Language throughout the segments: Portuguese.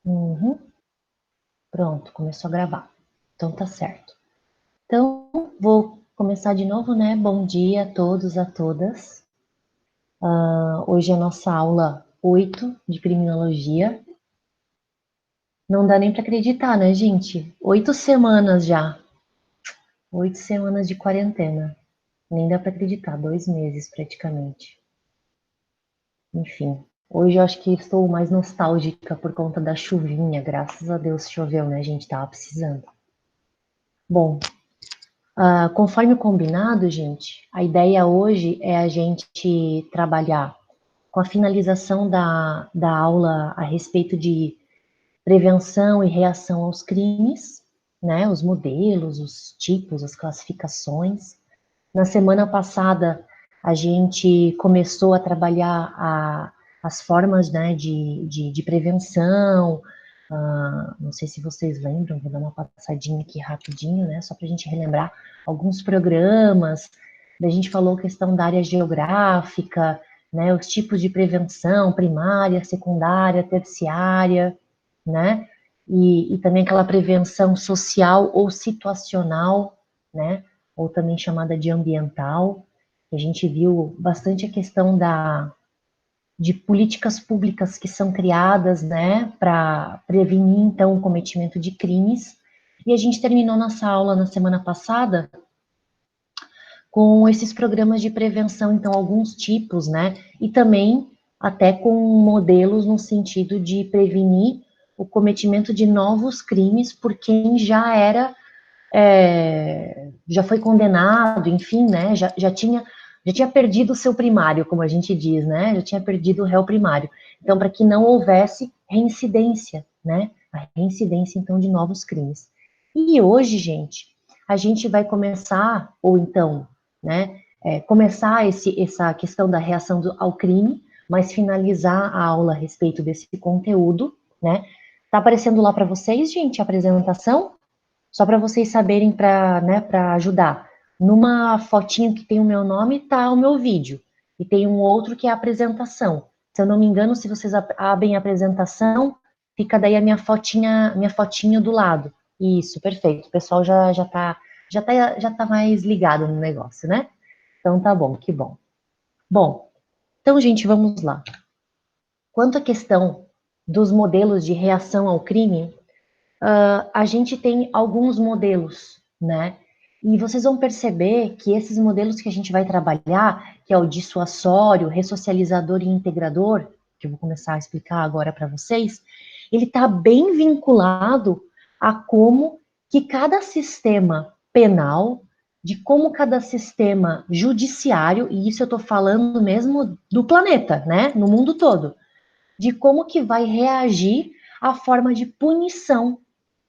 Uhum. Pronto, começou a gravar. Então tá certo. Então, vou começar de novo, né? Bom dia a todos, a todas. Hoje é a nossa aula 8 de criminologia. Não dá nem para acreditar, né, gente? 8 semanas já. 8 semanas de quarentena. Nem dá para acreditar, 2 meses praticamente. Enfim, hoje eu acho que estou mais nostálgica por conta da chuvinha. Graças a Deus choveu, né, gente? Tava precisando. Bom, conforme combinado, gente, a ideia hoje é a gente trabalhar com a finalização da aula a respeito de prevenção e reação aos crimes, né? Os modelos, os tipos, as classificações. Na semana passada, a gente começou a trabalhar as formas, né, de prevenção. Não sei se vocês lembram, vou dar uma passadinha aqui rapidinho, né, só para a gente relembrar alguns programas. A gente falou questão da área geográfica, né, os tipos de prevenção, primária, secundária, terciária, né, e também aquela prevenção social ou situacional, né, ou também chamada de ambiental. A gente viu bastante a questão de políticas públicas que são criadas, né, para prevenir, então, o cometimento de crimes. E a gente terminou nossa aula na semana passada com esses programas de prevenção, então, alguns tipos, né, e também até com modelos no sentido de prevenir o cometimento de novos crimes por quem já era já foi condenado, enfim, né, já tinha perdido o seu primário, como a gente diz, né, já tinha perdido o réu primário. Então, para que não houvesse reincidência, né, a reincidência, então, de novos crimes. E hoje, gente, a gente vai começar, ou então, né, começar essa questão da reação ao crime, mas finalizar a aula a respeito desse conteúdo, né. Tá aparecendo lá para vocês, gente, a apresentação? Só para vocês saberem, para, né, para ajudar. Numa fotinho que tem o meu nome, tá o meu vídeo. E tem um outro que é a apresentação. Se eu não me engano, se vocês abrem a apresentação, fica daí a minha fotinho do lado. Isso, perfeito. O pessoal já tá mais ligado no negócio, né? Então tá bom, que bom. Bom, então, gente, vamos lá. Quanto à questão dos modelos de reação ao crime, a gente tem alguns modelos, né? E vocês vão perceber que esses modelos que a gente vai trabalhar, que é o dissuasório, ressocializador e integrador, que eu vou começar a explicar agora para vocês, ele está bem vinculado a como que cada sistema penal, de como cada sistema judiciário, e isso eu estou falando mesmo do planeta, né? No mundo todo, de como que vai reagir à forma de punição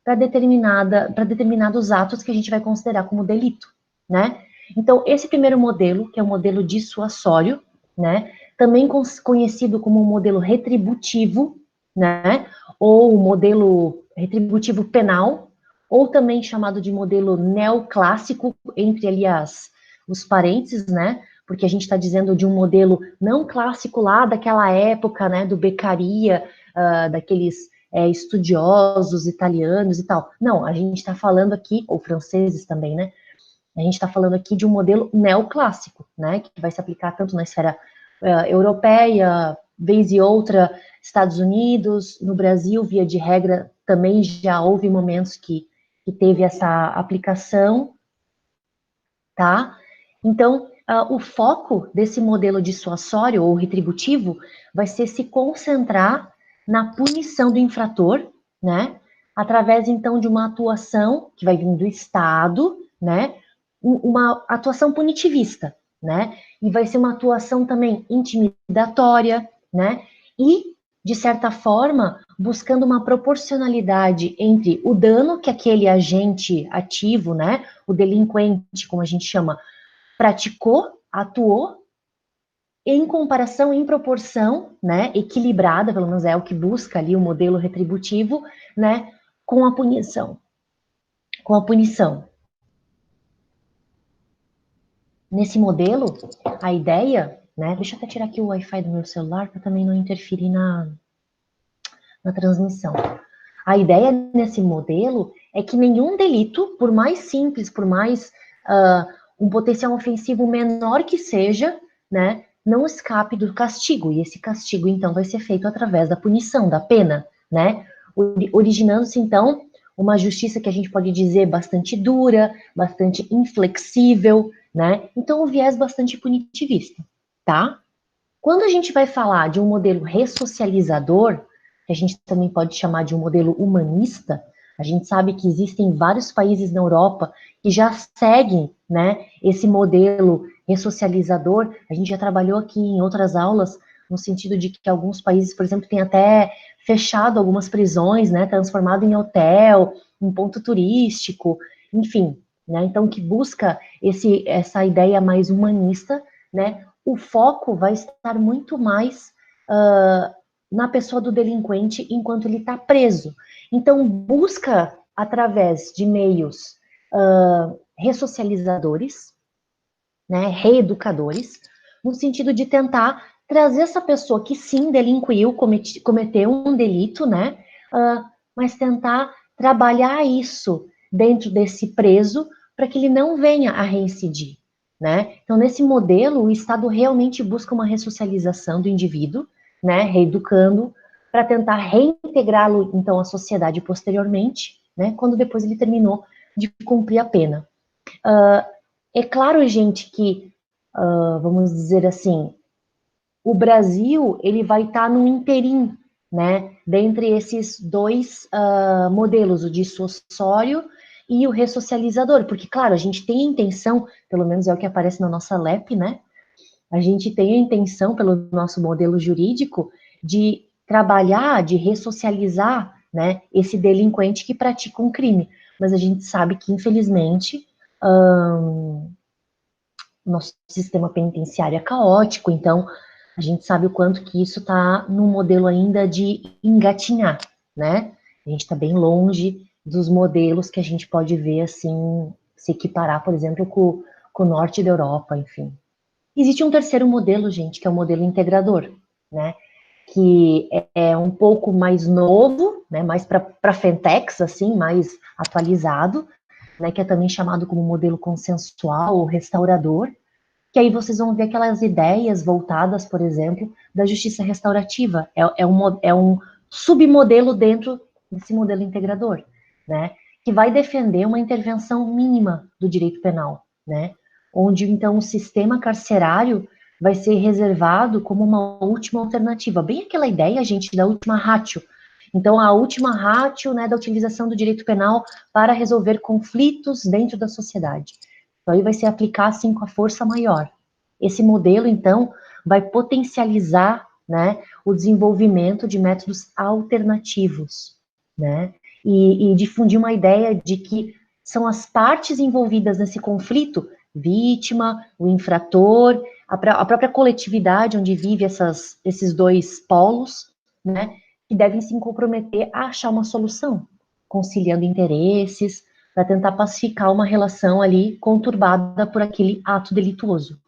para determinados atos que a gente vai considerar como delito, né? Então, esse primeiro modelo, que é o modelo dissuasório, né? Também conhecido como o modelo retributivo, né? Ou o modelo retributivo penal, ou também chamado de modelo neoclássico, entre ali os parênteses, né? Porque a gente está dizendo de um modelo não clássico lá daquela época, né? Do Beccaria, daqueles estudiosos italianos e tal. Não, a gente está falando aqui, ou franceses também, né? A gente está falando aqui de um modelo neoclássico, né? Que vai se aplicar tanto na esfera europeia, vez e outra, Estados Unidos, no Brasil, via de regra, também já houve momentos que teve essa aplicação, tá? Então, o foco desse modelo dissuasório ou retributivo vai ser se concentrar na punição do infrator, né? Através, então, de uma atuação que vai vir do Estado, né? Uma atuação punitivista, né? E vai ser uma atuação também intimidatória, né? E, de certa forma, buscando uma proporcionalidade entre o dano que aquele agente ativo, né? O delinquente, como a gente chama, praticou, atuou, em comparação, em proporção, né, equilibrada, pelo menos é o que busca ali o modelo retributivo, né, com a punição. Com a punição. Nesse modelo, a ideia, né, deixa eu até tirar aqui o Wi-Fi do meu celular para também não interferir na transmissão. A ideia nesse modelo é que nenhum delito, por mais simples, por mais um potencial ofensivo menor que seja, né, não escape do castigo. E esse castigo, então, vai ser feito através da punição, da pena, né? Originando-se, então, uma justiça que a gente pode dizer bastante dura, bastante inflexível, né? Então, um viés bastante punitivista, tá? Quando a gente vai falar de um modelo ressocializador, que a gente também pode chamar de um modelo humanista, a gente sabe que existem vários países na Europa que já seguem, né, esse modelo ressocializador. A gente já trabalhou aqui em outras aulas, no sentido de que alguns países, por exemplo, têm até fechado algumas prisões, né, transformado em hotel, em ponto turístico, enfim, né, então que busca essa ideia mais humanista, né, o foco vai estar muito mais na pessoa do delinquente enquanto ele está preso. Então, busca através de meios ressocializadores, né, reeducadores, no sentido de tentar trazer essa pessoa que sim delinquiu, cometeu um delito, né, mas tentar trabalhar isso dentro desse preso para que ele não venha a reincidir, né? Então, nesse modelo, o Estado realmente busca uma ressocialização do indivíduo, né, reeducando, para tentar reintegrá-lo, então, à sociedade posteriormente, né, quando depois ele terminou de cumprir a pena. É claro, gente, que, vamos dizer assim, o Brasil, ele vai estar num interim, né, dentre esses dois modelos, o dissuasório e o ressocializador, porque, claro, a gente tem a intenção, pelo menos é o que aparece na nossa LEP, né, a gente tem a intenção, pelo nosso modelo jurídico, de trabalhar, de ressocializar, né, esse delinquente que pratica um crime, mas a gente sabe que, infelizmente, nosso sistema penitenciário é caótico, então a gente sabe o quanto que isso está no modelo ainda de engatinhar, né? A gente está bem longe dos modelos que a gente pode ver, assim, se equiparar, por exemplo, com o norte da Europa, enfim. Existe um terceiro modelo, gente, que é o modelo integrador, né? Que é um pouco mais novo, né? Mais para fintechs, assim, mais atualizado, né? Que é também chamado como modelo consensual ou restaurador, que aí vocês vão ver aquelas ideias voltadas, por exemplo, da justiça restaurativa. É um submodelo dentro desse modelo integrador, né? Que vai defender uma intervenção mínima do direito penal, né? Onde, então, o sistema carcerário vai ser reservado como uma última alternativa. Bem aquela ideia, gente, da última ratio. Então, a última ratio, né, da utilização do direito penal para resolver conflitos dentro da sociedade. Então, aí vai se aplicar, assim, com a força maior. Esse modelo, então, vai potencializar, né, o desenvolvimento de métodos alternativos, né, e difundir uma ideia de que são as partes envolvidas nesse conflito, vítima, o infrator, a própria coletividade onde vive esses dois polos, né, que devem se comprometer a achar uma solução, conciliando interesses, para tentar pacificar uma relação ali conturbada por aquele ato delituoso.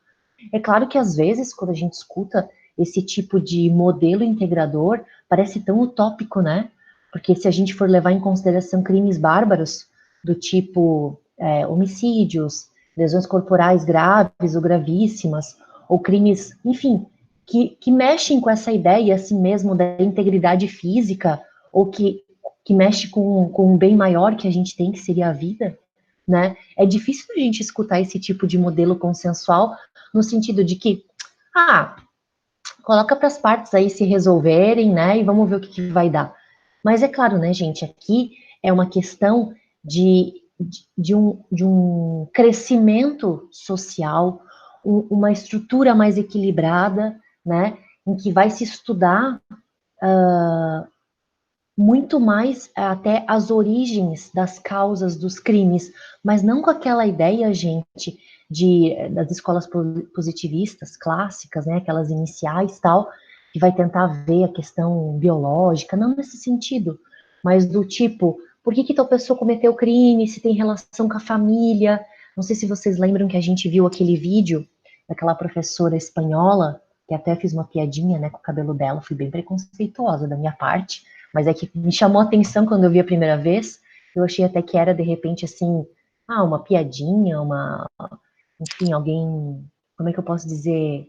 É claro que às vezes, quando a gente escuta esse tipo de modelo integrador, parece tão utópico, né? Porque se a gente for levar em consideração crimes bárbaros, do tipo homicídios, lesões corporais graves ou gravíssimas, ou crimes, enfim, que mexem com essa ideia assim mesmo da integridade física, ou que mexe com um bem maior que a gente tem, que seria a vida, né? É difícil a gente escutar esse tipo de modelo consensual no sentido de que, coloca para as partes aí se resolverem, né? E vamos ver o que vai dar. Mas é claro, né, gente, aqui é uma questão de um crescimento social, uma estrutura mais equilibrada, né? Em que vai se estudar muito mais até as origens das causas dos crimes, mas não com aquela ideia, gente, das escolas positivistas clássicas, né, aquelas iniciais tal, que vai tentar ver a questão biológica, não nesse sentido, mas do tipo, por que tal pessoa cometeu crime, se tem relação com a família? Não sei se vocês lembram que a gente viu aquele vídeo daquela professora espanhola, que até fiz uma piadinha, né, com o cabelo dela, fui bem preconceituosa da minha parte, Mas é que me chamou a atenção quando eu vi a primeira vez, eu achei até que era, de repente, assim, uma piadinha, enfim, alguém, como é que eu posso dizer?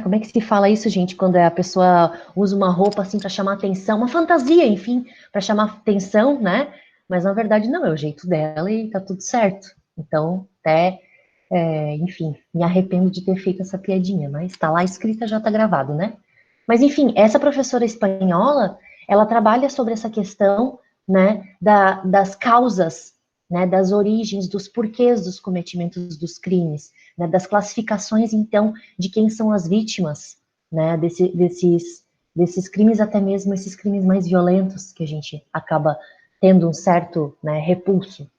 Como é que se fala isso, gente, quando a pessoa usa uma roupa assim para chamar atenção, uma fantasia, enfim, para chamar atenção, né? Mas na verdade não, é o jeito dela e tá tudo certo. Então, até, enfim, me arrependo de ter feito essa piadinha, mas tá lá escrita, já tá gravado, né? Mas enfim, essa professora espanhola, ela trabalha sobre essa questão, né, das causas, né, das origens, dos porquês dos cometimentos dos crimes, né, das classificações, então, de quem são as vítimas, né, desses crimes, até mesmo esses crimes mais violentos, que a gente acaba tendo um certo, né, repulso.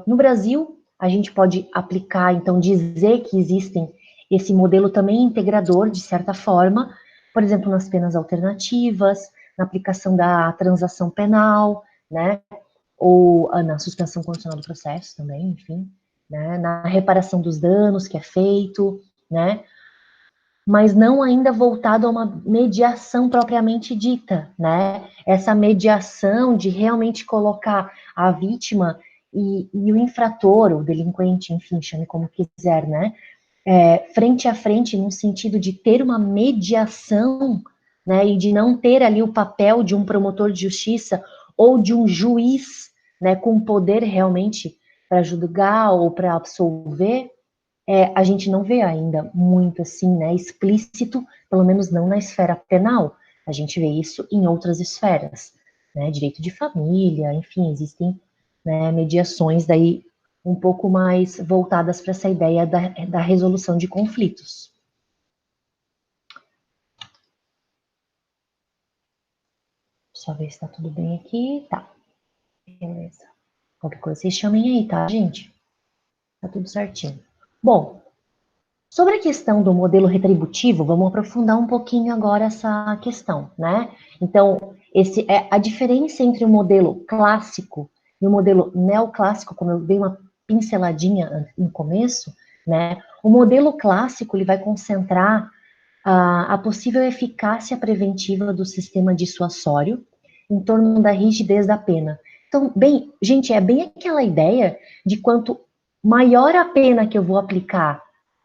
No Brasil, a gente pode aplicar, então, dizer que existem esse modelo também integrador, de certa forma, por exemplo, nas penas alternativas, na aplicação da transação penal, né, ou na suspensão condicional do processo também, enfim, né, na reparação dos danos que é feito, né, mas não ainda voltado a uma mediação propriamente dita, né? Essa mediação de realmente colocar a vítima e o infrator, o delinquente, enfim, chame como quiser, né? Frente a frente, no sentido de ter uma mediação, né? E de não ter ali o papel de um promotor de justiça ou de um juiz, né? Com poder realmente para julgar ou para absolver, a gente não vê ainda muito assim, né, explícito, pelo menos não na esfera penal. A gente vê isso em outras esferas, né, direito de família, enfim, existem, né, mediações daí um pouco mais voltadas para essa ideia da resolução de conflitos. Só ver se está tudo bem aqui. Tá, beleza. Qualquer coisa vocês chamem aí, tá, gente? Tá tudo certinho. Bom, sobre a questão do modelo retributivo, vamos aprofundar um pouquinho agora essa questão, né? Então, a diferença entre o modelo clássico e o modelo neoclássico, como eu dei uma pinceladinha no começo, né? O modelo clássico ele vai concentrar a possível eficácia preventiva do sistema dissuasório em torno da rigidez da pena. Então, bem, gente, é bem aquela ideia de quanto maior a pena que eu vou aplicar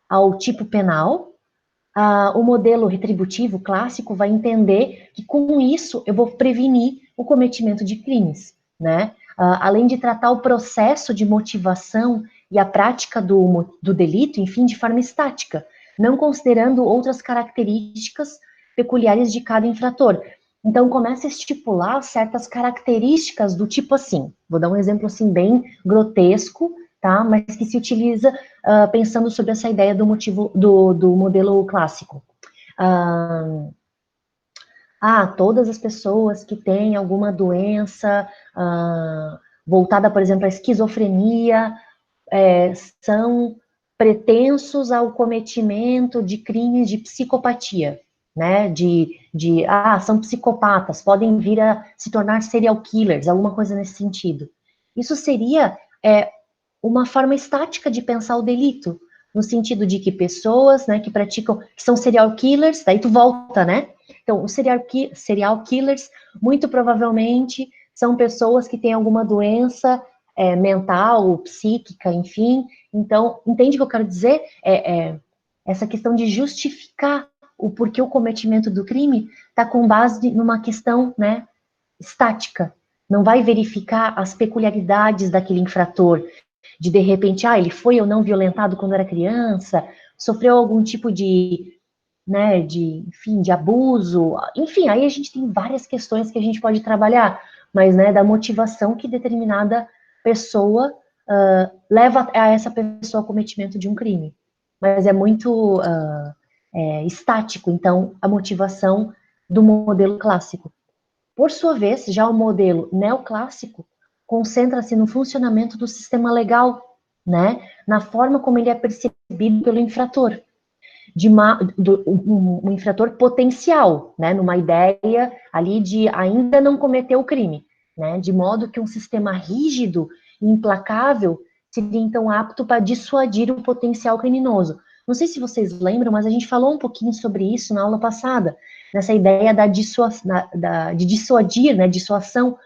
ao tipo penal, o modelo retributivo clássico vai entender que com isso eu vou prevenir o cometimento de crimes, né? Além de tratar o processo de motivação e a prática do delito, enfim, de forma estática, não considerando outras características peculiares de cada infrator. Então, começa a estipular certas características do tipo assim, vou dar um exemplo assim bem grotesco, tá? Mas que se utiliza pensando sobre essa ideia do modelo clássico. Todas as pessoas que têm alguma doença voltada, por exemplo, à esquizofrenia, são pretensos ao cometimento de crimes de psicopatia, né? São psicopatas, podem vir a se tornar serial killers, alguma coisa nesse sentido. Isso seria uma forma estática de pensar o delito, no sentido de que pessoas, né, que praticam, que são serial killers, daí tu volta, né? Então, os serial killers, muito provavelmente, são pessoas que têm alguma doença mental, psíquica, enfim. Então, entende o que eu quero dizer? Essa questão de justificar o porquê o cometimento do crime está com base numa questão, né, estática. Não vai verificar as peculiaridades daquele infrator, de repente, ele foi ou não violentado quando era criança, sofreu algum tipo de, né, enfim, de abuso, enfim, aí a gente tem várias questões que a gente pode trabalhar, mas, né, da motivação que determinada pessoa leva a essa pessoa ao cometimento de um crime. Mas é muito estático, então, a motivação do modelo clássico. Por sua vez, já o modelo neoclássico concentra-se no funcionamento do sistema legal, né? Na forma como ele é percebido pelo infrator, um infrator potencial, né? Numa ideia ali de ainda não cometer o crime, né? De modo que um sistema rígido e implacável seria então apto para dissuadir o potencial criminoso. Não sei se vocês lembram, mas a gente falou um pouquinho sobre isso na aula passada, nessa ideia de dissuadir, né, dissuasão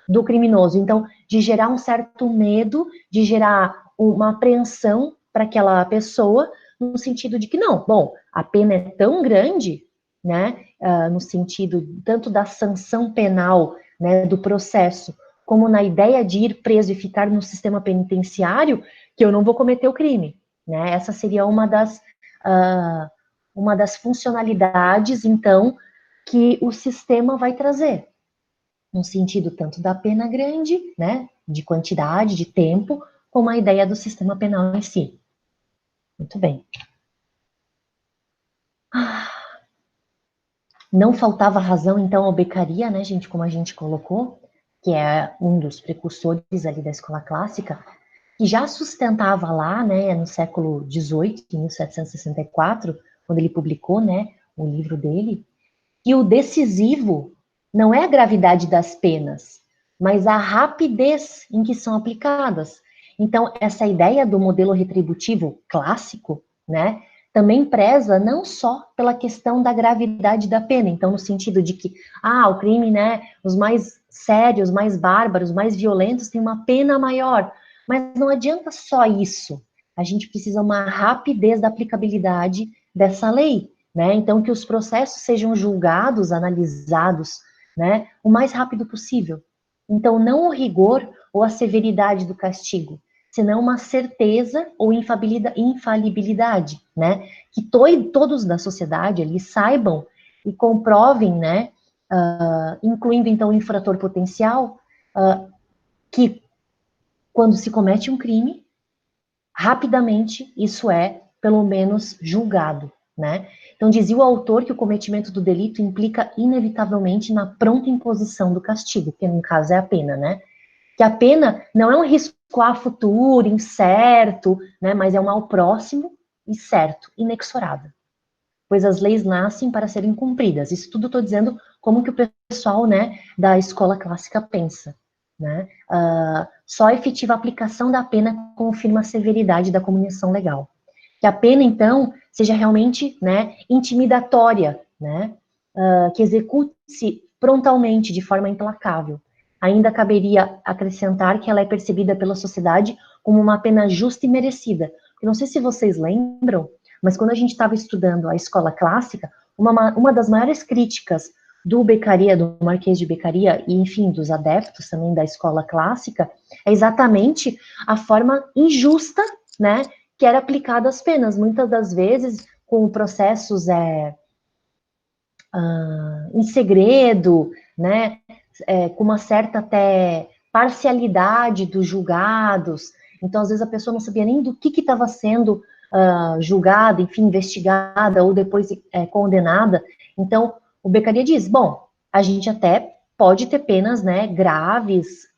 do criminoso. Então, de gerar um certo medo, de gerar uma apreensão para aquela pessoa, no sentido de que não, bom, a pena é tão grande, né, no sentido tanto da sanção penal, né, do processo, como na ideia de ir preso e ficar no sistema penitenciário, que eu não vou cometer o crime, né? Essa seria uma das funcionalidades, então, que o sistema vai trazer, no sentido tanto da pena grande, né, de quantidade, de tempo, como a ideia do sistema penal em si. Muito bem. Não faltava razão, então, ao Beccaria, né, gente, como a gente colocou, que é um dos precursores ali da escola clássica, que já sustentava lá, né, no século XVIII, em 1764, quando ele publicou, né, o livro dele, que o decisivo não é a gravidade das penas, mas a rapidez em que são aplicadas. Então, essa ideia do modelo retributivo clássico, né, também preza não só pela questão da gravidade da pena, então no sentido de que, o crime, né, os mais sérios, mais bárbaros, mais violentos têm uma pena maior, mas não adianta só isso. A gente precisa uma rapidez da aplicabilidade dessa lei, né? Então que os processos sejam julgados, analisados, né, o mais rápido possível. Então não o rigor ou a severidade do castigo, senão uma certeza ou infalibilidade, né? Que todos da sociedade ali saibam e comprovem, né? Incluindo então o infrator potencial, que quando se comete um crime, rapidamente isso é, pelo menos, julgado, né? Então dizia o autor que o cometimento do delito implica inevitavelmente na pronta imposição do castigo, que no caso é a pena, né? Que a pena não é um risco a futuro, incerto, né, mas é um mal próximo e certo, inexorável. Pois as leis nascem para serem cumpridas. Isso tudo estou dizendo como que o pessoal, né, da escola clássica pensa, né? Só a efetiva aplicação da pena confirma a severidade da comunicação legal. Que a pena, então, seja realmente, né, intimidatória, né? Que execute-se prontamente, de forma implacável. Ainda caberia acrescentar que ela é percebida pela sociedade como uma pena justa e merecida. Eu não sei se vocês lembram, mas quando a gente estava estudando a escola clássica, uma das maiores críticas do Beccaria, do Marquês de Beccaria, e enfim, dos adeptos também da escola clássica, é exatamente a forma injusta, né, que era aplicada às penas. Muitas das vezes, com processos em segredo, né, com uma certa até parcialidade dos julgados. Então, às vezes, a pessoa não sabia nem do que estava sendo julgada, enfim, investigada ou depois condenada. Então, o Beccaria diz, bom, a gente até pode ter penas, né, graves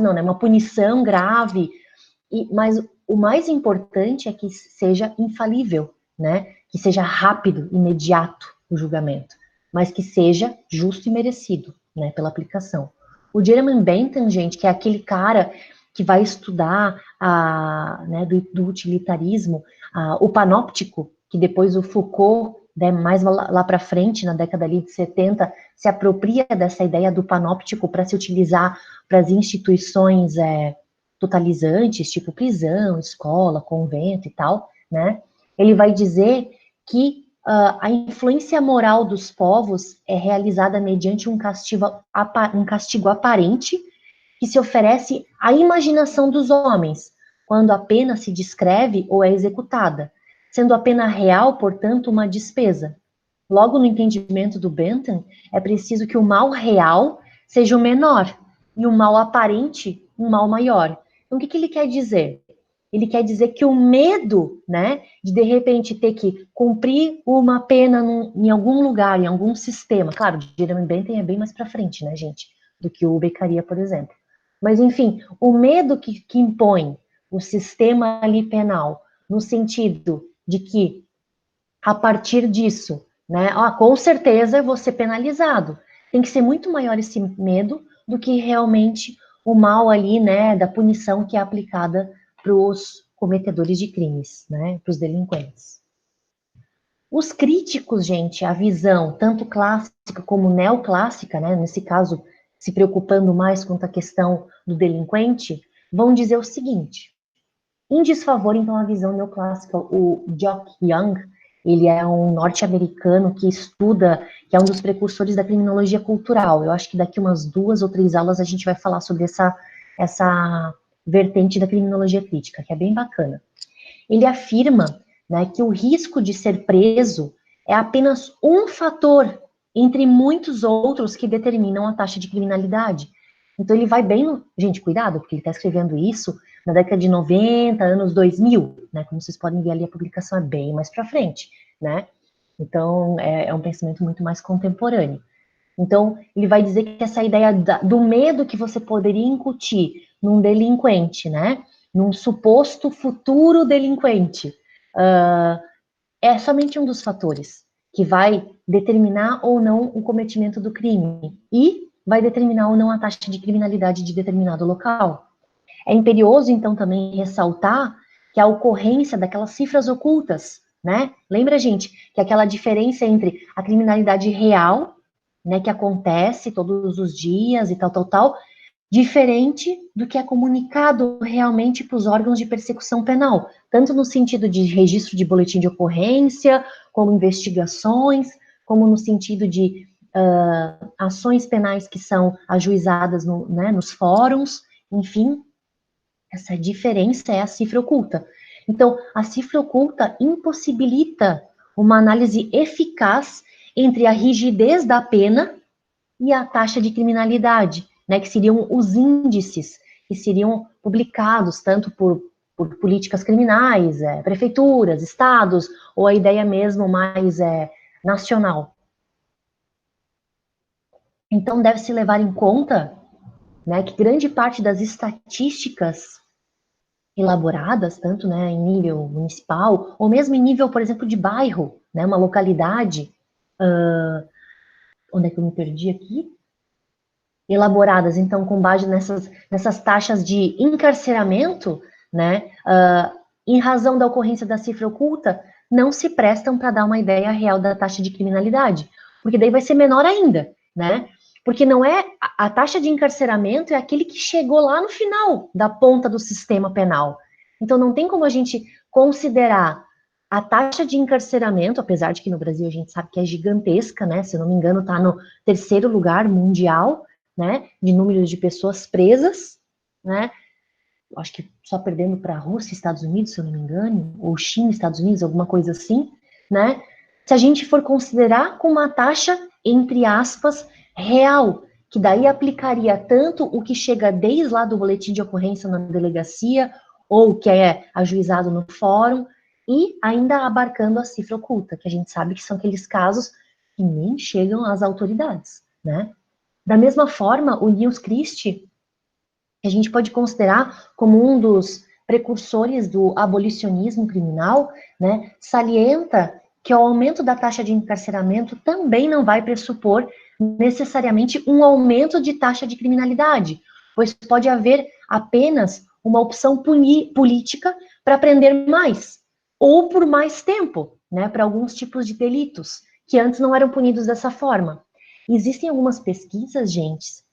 não, né, uma punição grave, mas o mais importante é que seja infalível, né, que seja rápido, imediato o julgamento, mas que seja justo e merecido, né, pela aplicação. O Jeremy Bentham, gente, que é aquele cara que vai estudar né, do utilitarismo, o panóptico, que depois o Foucault, né, mais lá para frente, na década ali de 70, se apropria dessa ideia do panóptico para se utilizar para as instituições totalizantes, tipo prisão, escola, convento e tal, né? Ele vai dizer que a influência moral dos povos é realizada mediante um castigo aparente que se oferece à imaginação dos homens, quando a pena se descreve ou é executada, sendo a pena real, portanto, uma despesa. Logo, no entendimento do Bentham, é preciso que o mal real seja o menor e o mal aparente um mal maior. Então, o que ele quer dizer? Ele quer dizer que o medo, né, de repente ter que cumprir uma pena em algum lugar, em algum sistema, claro, Jeremy Bentham é bem mais para frente, né, gente, do que o Beccaria, por exemplo. Mas, enfim, o medo que impõe o sistema ali penal, no sentido de que, a partir disso, né, com certeza eu vou ser penalizado. Tem que ser muito maior esse medo do que realmente o mal ali, né, da punição que é aplicada para os cometedores de crimes, né, para os delinquentes. Os críticos, gente, a visão tanto clássica como neoclássica, né, nesse caso, se preocupando mais com a questão do delinquente, vão dizer o seguinte: em desfavor, então, a visão neoclássica, o Jock Young, ele é um norte-americano que estuda, que é um dos precursores da criminologia cultural. Eu acho que daqui umas 2 ou 3 aulas a gente vai falar sobre essa vertente da criminologia crítica, que é bem bacana. Ele afirma, né, que o risco de ser preso é apenas um fator entre muitos outros que determinam a taxa de criminalidade. Então ele vai bem no... Gente, cuidado, porque ele está escrevendo isso na década de 90, anos 2000, né? Como vocês podem ver ali, a publicação é bem mais para frente, né? Então é um pensamento muito mais contemporâneo. Então ele vai dizer que essa ideia do medo que você poderia incutir num delinquente, né? Num suposto futuro delinquente, é somente um dos fatores que vai determinar ou não o cometimento do crime e vai determinar ou não a taxa de criminalidade de determinado local. É imperioso, então, também ressaltar que a ocorrência daquelas cifras ocultas, né? Lembra, gente, que aquela diferença entre a criminalidade real, né, que acontece todos os dias e tal, diferente do que é comunicado realmente para os órgãos de persecução penal, tanto no sentido de registro de boletim de ocorrência, como investigações, como no sentido de ações penais que são ajuizadas né, nos fóruns, enfim, essa diferença é a cifra oculta. Então, a cifra oculta impossibilita uma análise eficaz entre a rigidez da pena e a taxa de criminalidade, né, que seriam os índices que seriam publicados tanto por políticas criminais, prefeituras, estados, ou a ideia mesmo mais nacional. Então, deve-se levar em conta, né, que grande parte das estatísticas elaboradas, tanto, né, em nível municipal, ou mesmo em nível, por exemplo, de bairro, né, uma localidade, onde é que eu me perdi aqui? Elaboradas, então, com base nessas taxas de encarceramento, né, em razão da ocorrência da cifra oculta, não se prestam para dar uma ideia real da taxa de criminalidade, porque daí vai ser menor ainda, né? Porque não é a taxa de encarceramento é aquele que chegou lá no final da ponta do sistema penal. Então não tem como a gente considerar a taxa de encarceramento, apesar de que no Brasil a gente sabe que é gigantesca, né? Se eu não me engano, está no 3º lugar mundial, né? De número de pessoas presas, né? Acho que só perdendo para a Rússia, Estados Unidos, se eu não me engano, ou China, Estados Unidos, alguma coisa assim, né? Se a gente for considerar com uma taxa, entre aspas, real, que daí aplicaria tanto o que chega desde lá do boletim de ocorrência na delegacia, ou que é ajuizado no fórum, e ainda abarcando a cifra oculta, que a gente sabe que são aqueles casos que nem chegam às autoridades, né? Da mesma forma, o Nils Christie, que a gente pode considerar como um dos precursores do abolicionismo criminal, né, salienta que o aumento da taxa de encarceramento também não vai pressupor necessariamente um aumento de taxa de criminalidade, pois pode haver apenas uma opção política para prender mais, ou por mais tempo, né, para alguns tipos de delitos, que antes não eram punidos dessa forma. Existem algumas pesquisas, gente,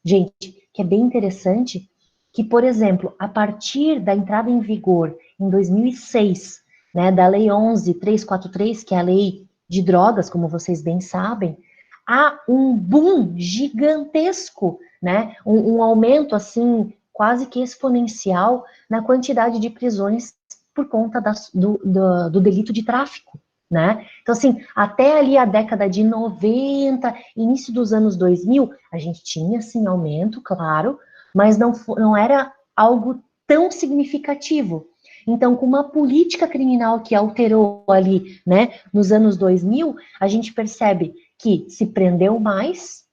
que é bem interessante, que, por exemplo, a partir da entrada em vigor em 2006, né, da Lei 11.343, que é a lei de drogas, como vocês bem sabem, há um boom gigantesco, né, um aumento, assim, quase que exponencial na quantidade de prisões por conta do delito de tráfico, né? Então, assim, até ali a década de 90, início dos anos 2000, a gente tinha, assim, aumento, claro, mas não era algo tão significativo. Então, com uma política criminal que alterou ali, né, nos anos 2000, a gente percebe que se prendeu mais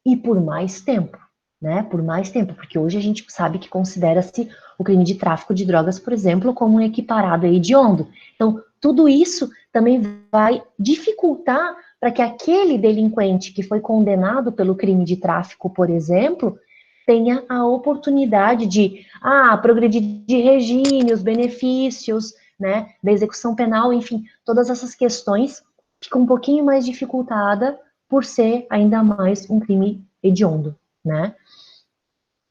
e por mais tempo, né, por mais tempo, porque hoje a gente sabe que considera-se o crime de tráfico de drogas, por exemplo, como um equiparado aí hediondo. Então, tudo isso também vai dificultar para que aquele delinquente que foi condenado pelo crime de tráfico, por exemplo, tenha a oportunidade de progredir de regime, os benefícios, né, da execução penal, enfim, todas essas questões fica um pouquinho mais dificultada por ser ainda mais um crime hediondo, né?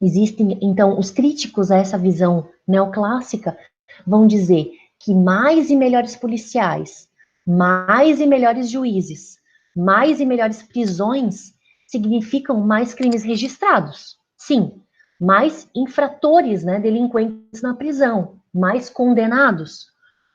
Existem, então, os críticos a essa visão neoclássica vão dizer que mais e melhores policiais, mais e melhores juízes, mais e melhores prisões significam mais crimes registrados. Sim, mais infratores, né, delinquentes na prisão, mais condenados,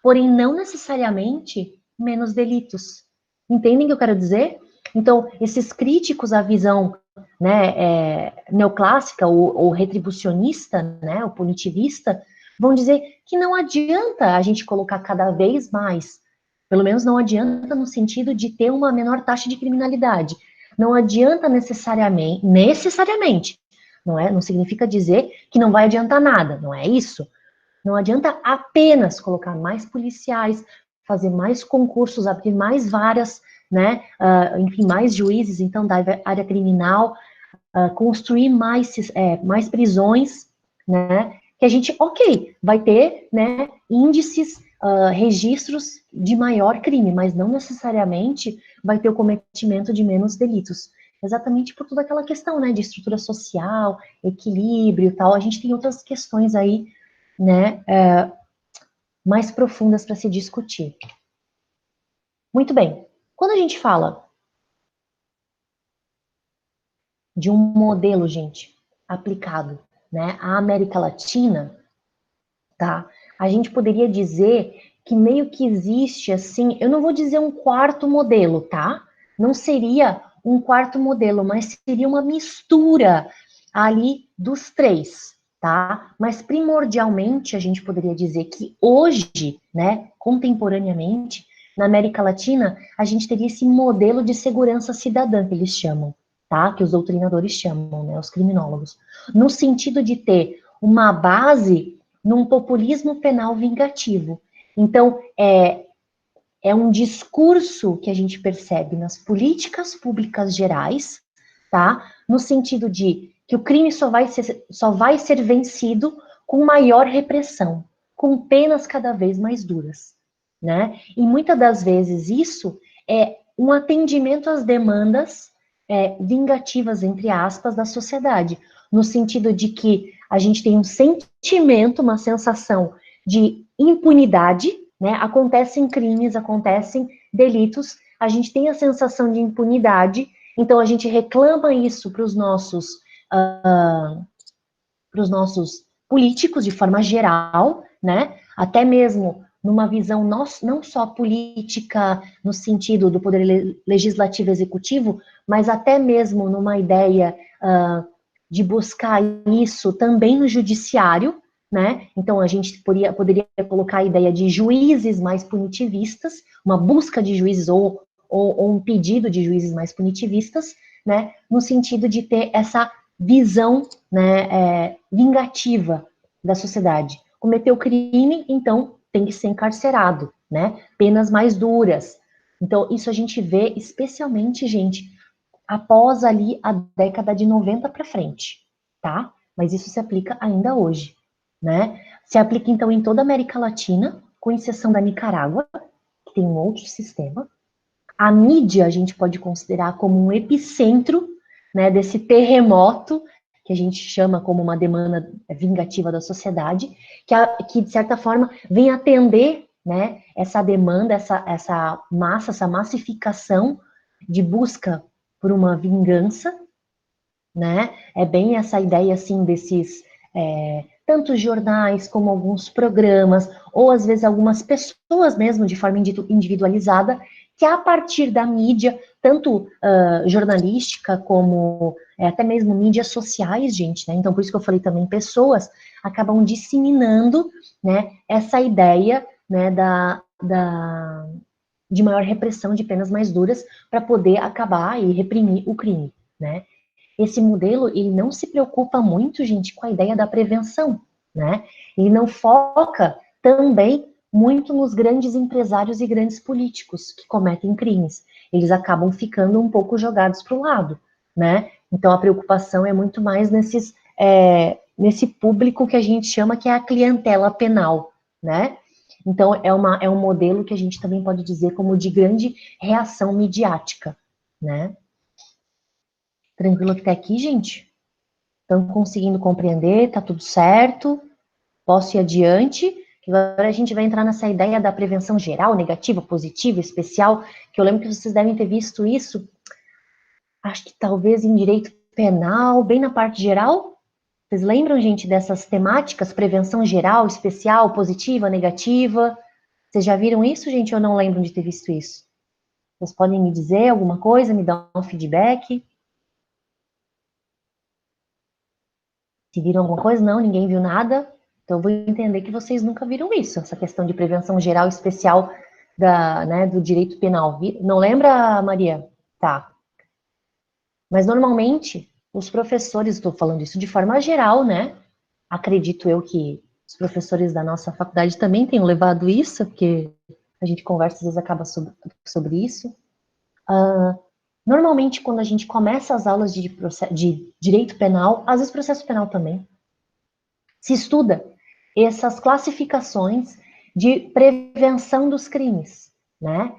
porém não necessariamente menos delitos. Entendem o que eu quero dizer? Então, esses críticos à visão, né, neoclássica ou retribucionista, né, o punitivista, vão dizer que não adianta a gente colocar cada vez mais, pelo menos não adianta no sentido de ter uma menor taxa de criminalidade. Não adianta necessariamente, não é? Não significa dizer que não vai adiantar nada, não é isso? Não adianta apenas colocar mais policiais, fazer mais concursos, abrir mais varas, né? Enfim, mais juízes, então, da área criminal, construir mais prisões, né? Que a gente, ok, vai ter, né, índices, registros de maior crime, mas não necessariamente vai ter o cometimento de menos delitos. Exatamente por toda aquela questão, né, de estrutura social, equilíbrio e tal. A gente tem outras questões aí, né, mais profundas para se discutir. Muito bem. Quando a gente fala de um modelo, gente, aplicado, né, à América Latina, tá? A gente poderia dizer que meio que existe, assim, eu não vou dizer um quarto modelo, tá? Não seria um quarto modelo, mas seria uma mistura ali dos três, tá? Mas primordialmente a gente poderia dizer que hoje, né, contemporaneamente, na América Latina, a gente teria esse modelo de segurança cidadã que eles chamam, tá? Que os doutrinadores chamam, né, os criminólogos, no sentido de ter uma base num populismo penal vingativo. Então, é um discurso que a gente percebe nas políticas públicas gerais, tá? No sentido de que o crime só vai ser vencido com maior repressão, com penas cada vez mais duras, né? E muitas das vezes isso é um atendimento às demandas vingativas, entre aspas, da sociedade, no sentido de que a gente tem um sentimento, uma sensação de impunidade, né? Acontecem crimes, acontecem delitos, a gente tem a sensação de impunidade, então a gente reclama isso para os nossos políticos de forma geral, né? Até mesmo numa visão não só política no sentido do poder legislativo e executivo, mas até mesmo numa ideia de buscar isso também no judiciário, né? Então a gente poderia colocar a ideia de juízes mais punitivistas, uma busca de juízes ou um pedido de juízes mais punitivistas, né? No sentido de ter essa visão, né, vingativa da sociedade. Cometeu crime, então tem que ser encarcerado, né? Penas mais duras. Então, isso a gente vê especialmente, gente, após ali a década de 90 para frente, tá? Mas isso se aplica ainda hoje, né? Se aplica, então, em toda a América Latina, com exceção da Nicarágua, que tem um outro sistema. A mídia a gente pode considerar como um epicentro, né, desse terremoto que a gente chama como uma demanda vingativa da sociedade, que de certa forma vem atender, né, essa demanda, essa massa, essa massificação de busca por uma vingança, né? É bem essa ideia assim desses tanto jornais como alguns programas, ou às vezes algumas pessoas mesmo de forma individualizada, que a partir da mídia, tanto jornalística como até mesmo mídias sociais, gente, né? Então por isso que eu falei também pessoas, acabam disseminando, né, essa ideia, né, de maior repressão de penas mais duras para poder acabar e reprimir o crime, né? Esse modelo, ele não se preocupa muito, gente, com a ideia da prevenção, né? Ele não foca também muito nos grandes empresários e grandes políticos que cometem crimes. Eles acabam ficando um pouco jogados para o lado, né? Então, a preocupação é muito mais nesse público que a gente chama que é a clientela penal, né? Então, é um modelo que a gente também pode dizer como de grande reação midiática, né? Tranquilo até aqui, gente? Estão conseguindo compreender? Tá tudo certo? Posso ir adiante? Agora a gente vai entrar nessa ideia da prevenção geral, negativa, positiva, especial, que eu lembro que vocês devem ter visto isso, acho que talvez em direito penal, bem na parte geral. Vocês lembram, gente, dessas temáticas? Prevenção geral, especial, positiva, negativa? Vocês já viram isso, gente, ou não lembram de ter visto isso? Vocês podem me dizer alguma coisa, me dar um feedback? Se viram alguma coisa? Não, ninguém viu nada. Então eu vou entender que vocês nunca viram isso, essa questão de prevenção geral e especial do direito penal. Não lembra, Maria? Tá. Mas normalmente, os professores, estou falando isso de forma geral, né? Acredito eu que os professores da nossa faculdade também tenham levado isso, porque a gente conversa, às vezes acaba sobre isso. Normalmente, quando a gente começa as aulas de direito penal, às vezes processo penal também, se estuda essas classificações de prevenção dos crimes, né?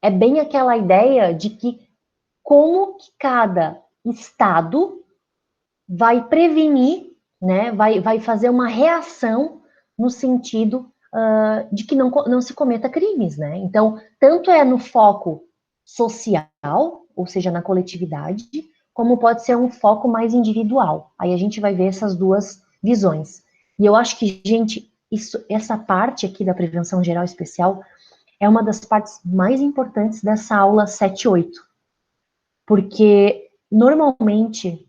É bem aquela ideia de que como que cada estado vai prevenir, né? Vai fazer uma reação no sentido de que não se cometa crimes, né? Então, tanto é no foco social, ou seja, na coletividade, como pode ser um foco mais individual. Aí a gente vai ver essas duas visões. E eu acho que, gente, essa parte aqui da prevenção geral especial é uma das partes mais importantes dessa aula 7-8. Porque, normalmente,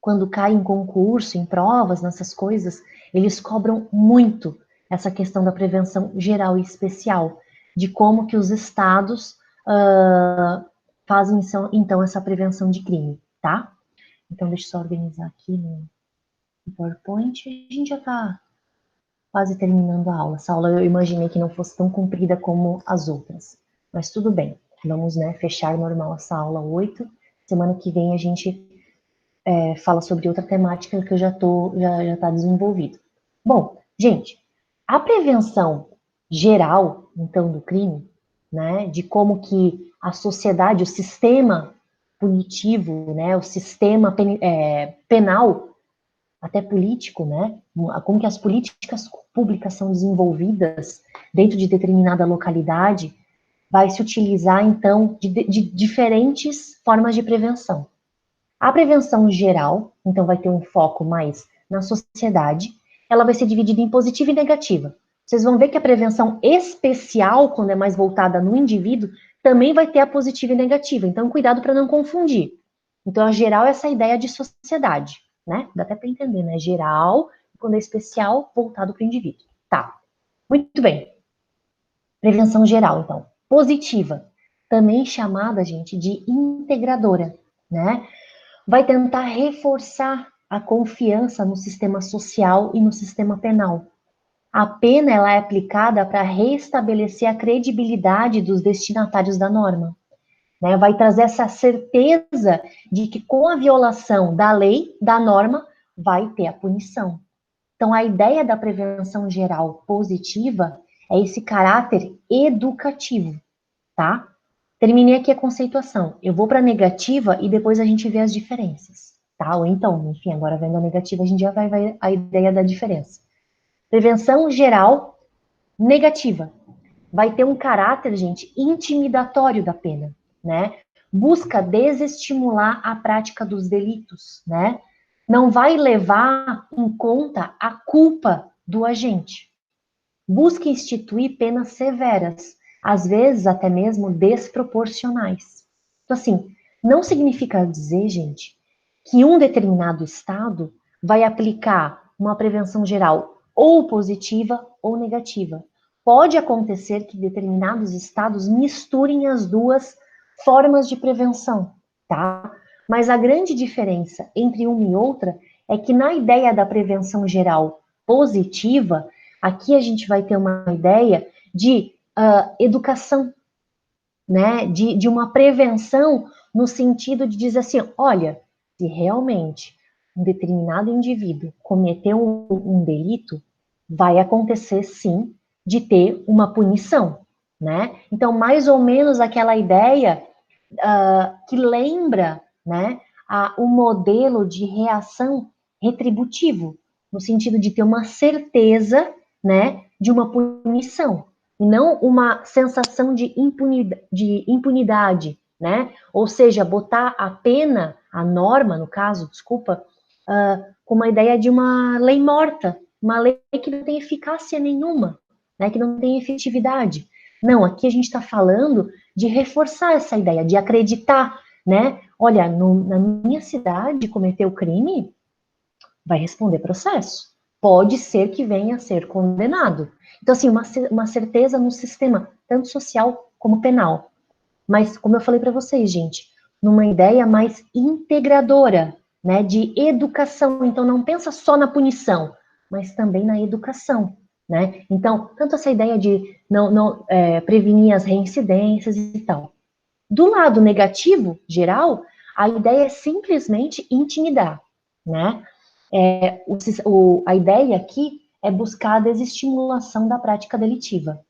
quando cai em concurso, em provas, nessas coisas, eles cobram muito essa questão da prevenção geral e especial, de como que os estados fazem, então, essa prevenção de crime, tá? Então, deixa eu só organizar aqui no PowerPoint. A gente já está quase terminando a aula. Essa aula eu imaginei que não fosse tão comprida como as outras. Mas tudo bem. Vamos, né, fechar normal essa aula 8. Semana que vem a gente fala sobre outra temática que já está desenvolvido. Bom, gente, a prevenção geral, então, do crime, né, de como que a sociedade, o sistema punitivo, né, o sistema penal, até político, né, como que as políticas públicas são desenvolvidas dentro de determinada localidade, vai se utilizar, então, de diferentes formas de prevenção. A prevenção geral, então vai ter um foco mais na sociedade, ela vai ser dividida em positiva e negativa. Vocês vão ver que a prevenção especial, quando é mais voltada no indivíduo, também vai ter a positiva e negativa. Então, cuidado para não confundir. Então, a geral é essa ideia de sociedade, né? Dá até para entender, né? Geral, quando é especial, voltado para o indivíduo. Tá. Muito bem. Prevenção geral, então. Positiva, também chamada, gente, de integradora, né? Vai tentar reforçar a confiança no sistema social e no sistema penal. A pena ela é aplicada para restabelecer a credibilidade dos destinatários da norma. Né? Vai trazer essa certeza de que com a violação da lei, da norma, vai ter a punição. Então, a ideia da prevenção geral positiva é esse caráter educativo, tá? Terminei aqui a conceituação. Eu vou para a negativa e depois a gente vê as diferenças, tá? Ou então, enfim, agora vendo a negativa, a gente já vai ver a ideia da diferença. Prevenção geral negativa. Vai ter um caráter, gente, intimidatório da pena, né? Busca desestimular a prática dos delitos, né? Não vai levar em conta a culpa do agente. Busca instituir penas severas, às vezes até mesmo desproporcionais. Então, assim, não significa dizer, gente, que um determinado estado vai aplicar uma prevenção geral ou positiva ou negativa. Pode acontecer que determinados estados misturem as duas formas de prevenção, tá? Mas a grande diferença entre uma e outra é que na ideia da prevenção geral positiva, aqui a gente vai ter uma ideia de educação, né? De uma prevenção no sentido de dizer assim, olha, se realmente um determinado indivíduo cometeu um delito, vai acontecer sim de ter uma punição, né? Então, mais ou menos aquela ideia que lembra, né, o modelo de reação retributivo, no sentido de ter uma certeza, né, de uma punição, e não uma sensação de impunidade, né? Ou seja, botar a pena, a norma, no caso, desculpa, com uma ideia de uma lei morta, uma lei que não tem eficácia nenhuma, né, que não tem efetividade. Não, aqui a gente está falando de reforçar essa ideia, de acreditar, né? Olha, na minha cidade cometeu crime, vai responder processo. Pode ser que venha a ser condenado. Então, assim, uma certeza no sistema, tanto social como penal. Mas, como eu falei para vocês, gente, numa ideia mais integradora, né, de educação. Então, não pensa só na punição, mas também na educação, né? Então, tanto essa ideia de não prevenir as reincidências e tal. Do lado negativo, geral, a ideia é simplesmente intimidar, né? A ideia aqui é buscar a desestimulação da prática delitiva.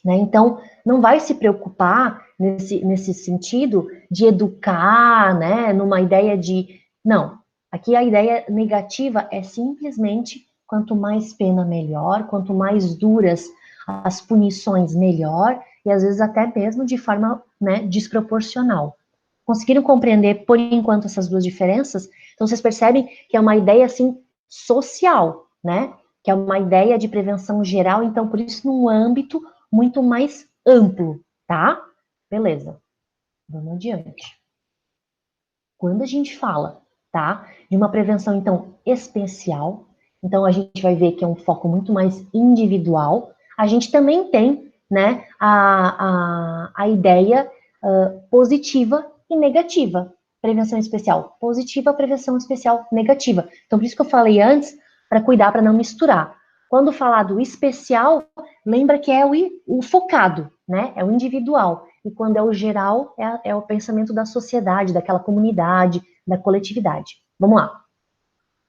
Né? Então, não vai se preocupar nesse sentido de educar, né? Numa ideia de. Não, aqui a ideia negativa é simplesmente quanto mais pena, melhor, quanto mais duras as punições, melhor, e às vezes até mesmo de forma, né, desproporcional. Conseguiram compreender, por enquanto, essas duas diferenças? Então, vocês percebem que é uma ideia, assim, social, né? Que é uma ideia de prevenção geral, então, por isso, num âmbito muito mais amplo, tá? Beleza. Vamos adiante. Quando a gente fala, tá, de uma prevenção, então, especial, então a gente vai ver que é um foco muito mais individual, a gente também tem, né, a ideia positiva e negativa. Prevenção especial positiva, prevenção especial negativa. Então, por isso que eu falei antes, para cuidar, para não misturar. Quando falar do especial, lembra que é o focado, né? É o individual. E quando é o geral, é o pensamento da sociedade, daquela comunidade, da coletividade. Vamos lá.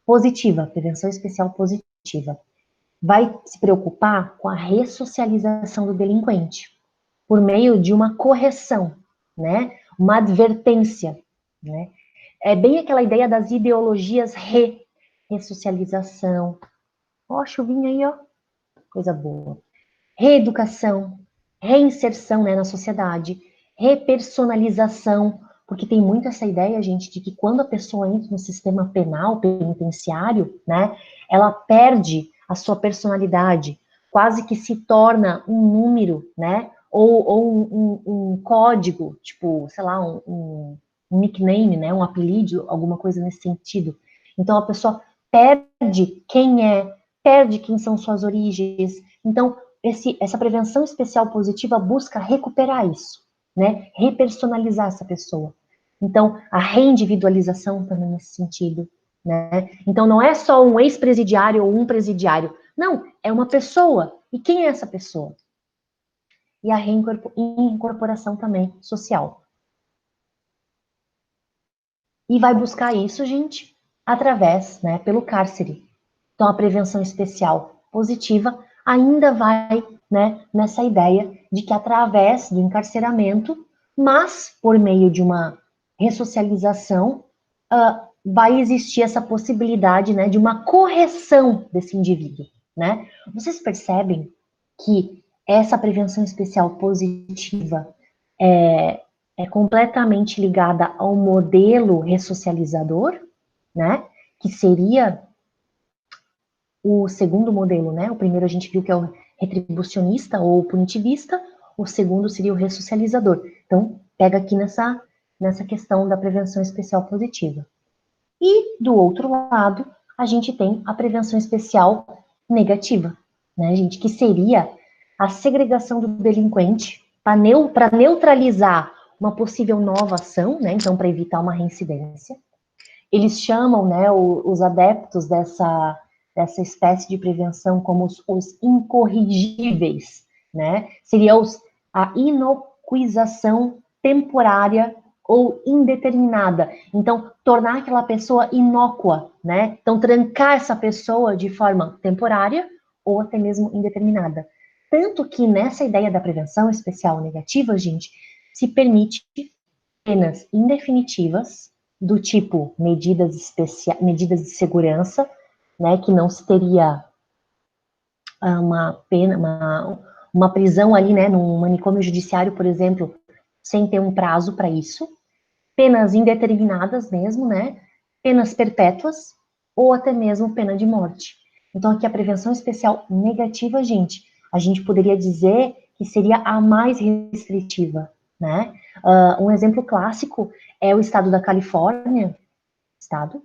Positiva, prevenção especial positiva. Vai se preocupar com a ressocialização do delinquente, por meio de uma correção, né? Uma advertência, né? É bem aquela ideia das ideologias ressocialização. Ó, chuvinha aí, ó. Coisa boa. Reeducação, reinserção, né, na sociedade, repersonalização, porque tem muito essa ideia, gente, de que quando a pessoa entra no sistema penal, penitenciário, né, ela perde a sua personalidade, quase que se torna um número, né, ou um código, tipo, sei lá, um nickname, né, um apelido, alguma coisa nesse sentido. Então a pessoa perde quem é, perde quem são suas origens. Então, essa prevenção especial positiva busca recuperar isso, né? Repersonalizar essa pessoa. Então, a reindividualização também nesse sentido, né? Então, não é só um ex-presidiário ou um presidiário. Não, é uma pessoa. E quem é essa pessoa? E a reincorporação também social. E vai buscar isso, gente, através, né, pelo cárcere. Então, a prevenção especial positiva ainda vai, né, nessa ideia de que através do encarceramento, mas por meio de uma ressocialização, vai existir essa possibilidade, né, de uma correção desse indivíduo, né? Vocês percebem que essa prevenção especial positiva é completamente ligada ao modelo ressocializador, né? Que seria o segundo modelo, né? O primeiro a gente viu que é o retribucionista ou punitivista, o segundo seria o ressocializador. Então, pega aqui nessa questão da prevenção especial positiva. E, do outro lado, a gente tem a prevenção especial negativa, né, gente? Que seria a segregação do delinquente para neutralizar uma possível nova ação, né? Então, para evitar uma reincidência. Eles chamam, né, os adeptos dessa espécie de prevenção como os incorrigíveis, né? Seria a inocuização temporária ou indeterminada. Então, tornar aquela pessoa inócua, né? Então, trancar essa pessoa de forma temporária ou até mesmo indeterminada. Tanto que nessa ideia da prevenção especial negativa, gente, se permite penas indefinitivas, do tipo medidas de segurança, né, que não se teria uma pena, uma prisão ali, né, num manicômio judiciário, por exemplo, sem ter um prazo para isso, penas indeterminadas mesmo, né, penas perpétuas, ou até mesmo pena de morte. Então, aqui a prevenção especial negativa, gente, a gente poderia dizer que seria a mais restritiva, né? Um exemplo clássico é o estado da Califórnia, estado,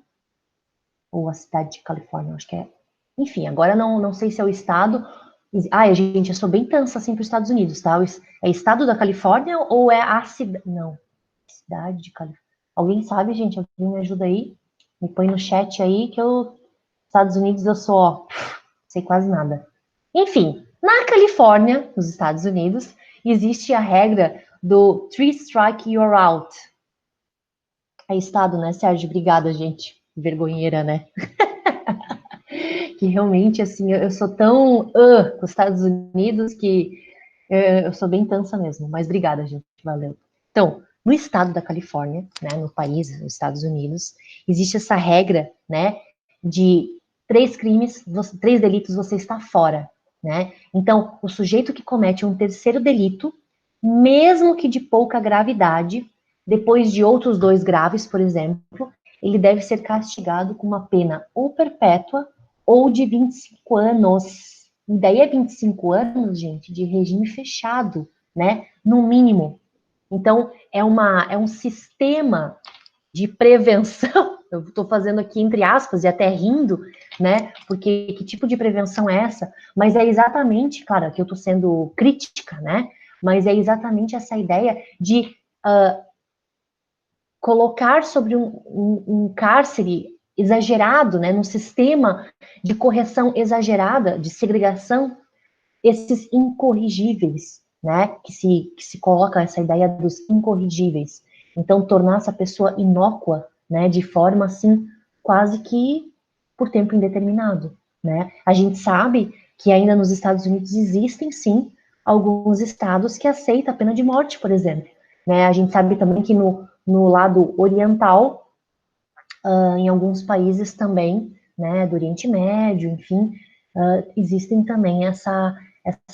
ou a cidade de Califórnia, acho que é. Enfim, agora não sei se é o estado. Ai, gente, eu sou bem tansa assim para os Estados Unidos, tá? É estado da Califórnia ou é a cidade? Não, cidade de Califórnia. Alguém sabe, gente? Alguém me ajuda aí? Me põe no chat aí que eu. Estados Unidos eu sou, ó, sei quase nada. Enfim, na Califórnia, nos Estados Unidos, existe a regra do three strike you're out. É estado, né, Sérgio? Obrigada, gente. Vergonheira, né? Que realmente, assim, eu sou tão com os Estados Unidos que eu sou bem tansa mesmo. Mas obrigada, gente. Valeu. Então, no estado da Califórnia, né, no país, nos Estados Unidos, existe essa regra, né, de 3 crimes, 3 delitos, você está fora, né? Então, o sujeito que comete um terceiro delito, mesmo que de pouca gravidade, depois de outros 2 graves, por exemplo, ele deve ser castigado com uma pena ou perpétua ou de 25 anos. E daí é 25 anos, gente, de regime fechado, né? No mínimo. Então, é um sistema de prevenção, eu estou fazendo aqui entre aspas e até rindo, né? Porque que tipo de prevenção é essa? Mas é exatamente, claro, que eu estou sendo crítica, né? Mas é exatamente essa ideia de colocar sobre um cárcere exagerado, né? Num sistema de correção exagerada, de segregação, esses incorrigíveis, né? Que se coloca essa ideia dos incorrigíveis. Então, tornar essa pessoa inócua, né? De forma, assim, quase que por tempo indeterminado, né? A gente sabe que ainda nos Estados Unidos existem, sim, alguns estados que aceitam a pena de morte, por exemplo. Né? A gente sabe também que no lado oriental, em alguns países também, né, do Oriente Médio, enfim, existem também essa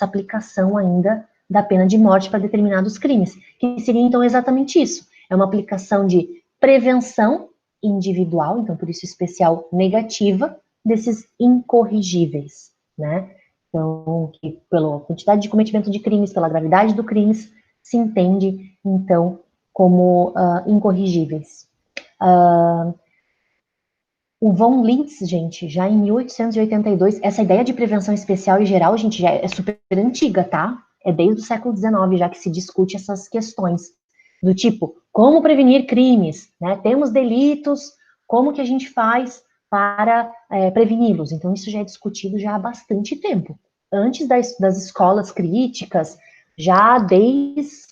aplicação ainda da pena de morte para determinados crimes, que seria então exatamente isso, é uma aplicação de prevenção individual, então por isso especial negativa, desses incorrigíveis, né, então, que pela quantidade de cometimento de crimes, pela gravidade do crimes, se entende, então, como incorrigíveis. O von Lintz, gente, já em 1882, essa ideia de prevenção especial e geral, gente, já é super antiga, tá? É desde o século XIX já que se discute essas questões, do tipo, como prevenir crimes, né? Temos delitos, como que a gente faz para preveni-los? Então, isso já é discutido já há bastante tempo. Antes das escolas críticas, já desde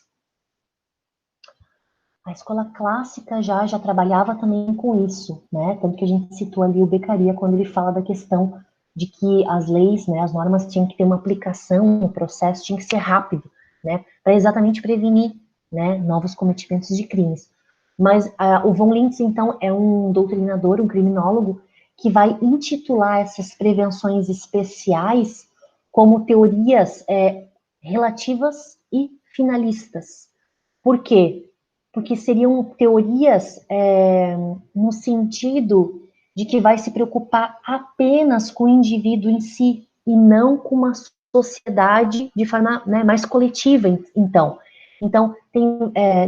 a escola clássica já trabalhava também com isso, né? Tanto que a gente citou ali o Beccaria quando ele fala da questão de que as leis, né, as normas tinham que ter uma aplicação, o processo tinha que ser rápido, né? Para exatamente prevenir, né, novos cometimentos de crimes. Mas o von Lintz, então, é um doutrinador, um criminólogo, que vai intitular essas prevenções especiais como teorias relativas e finalistas. Por quê? Porque seriam teorias no sentido de que vai se preocupar apenas com o indivíduo em si e não com uma sociedade de forma, né, mais coletiva, então. Então, tem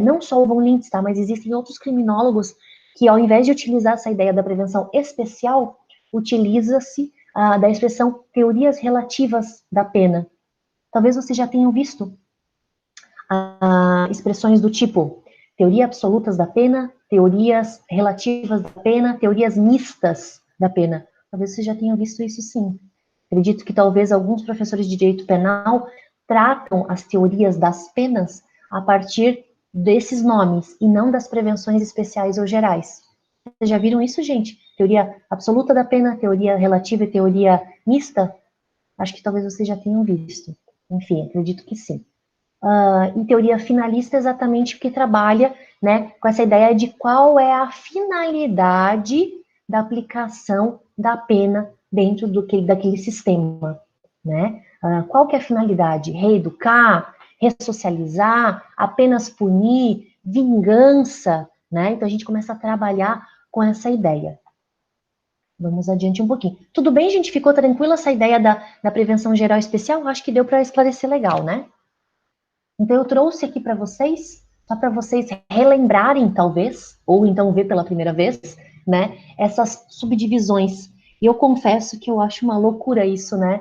não só o von Lintz, tá, mas existem outros criminólogos que, ao invés de utilizar essa ideia da prevenção especial, utiliza-se da expressão teorias relativas da pena. Talvez vocês já tenham visto expressões do tipo teoria absolutas da pena, teorias relativas da pena, teorias mistas da pena. Talvez você já tenha visto isso, sim. Acredito que talvez alguns professores de direito penal tratam as teorias das penas a partir desses nomes e não das prevenções especiais ou gerais. Vocês já viram isso, gente? Teoria absoluta da pena, teoria relativa e teoria mista? Acho que talvez vocês já tenham visto. Enfim, acredito que sim. Em teoria finalista, exatamente porque trabalha, né, com essa ideia de qual é a finalidade da aplicação da pena dentro daquele sistema, né? Qual que é a finalidade? Reeducar, ressocializar, apenas punir, vingança, né? Então a gente começa a trabalhar com essa ideia. Vamos adiante um pouquinho. Tudo bem, gente? Ficou tranquila essa ideia da prevenção geral especial? Acho que deu para esclarecer legal, né? Então, eu trouxe aqui para vocês, só para vocês relembrarem, talvez, ou então ver pela primeira vez, né, essas subdivisões. E eu confesso que eu acho uma loucura isso, né?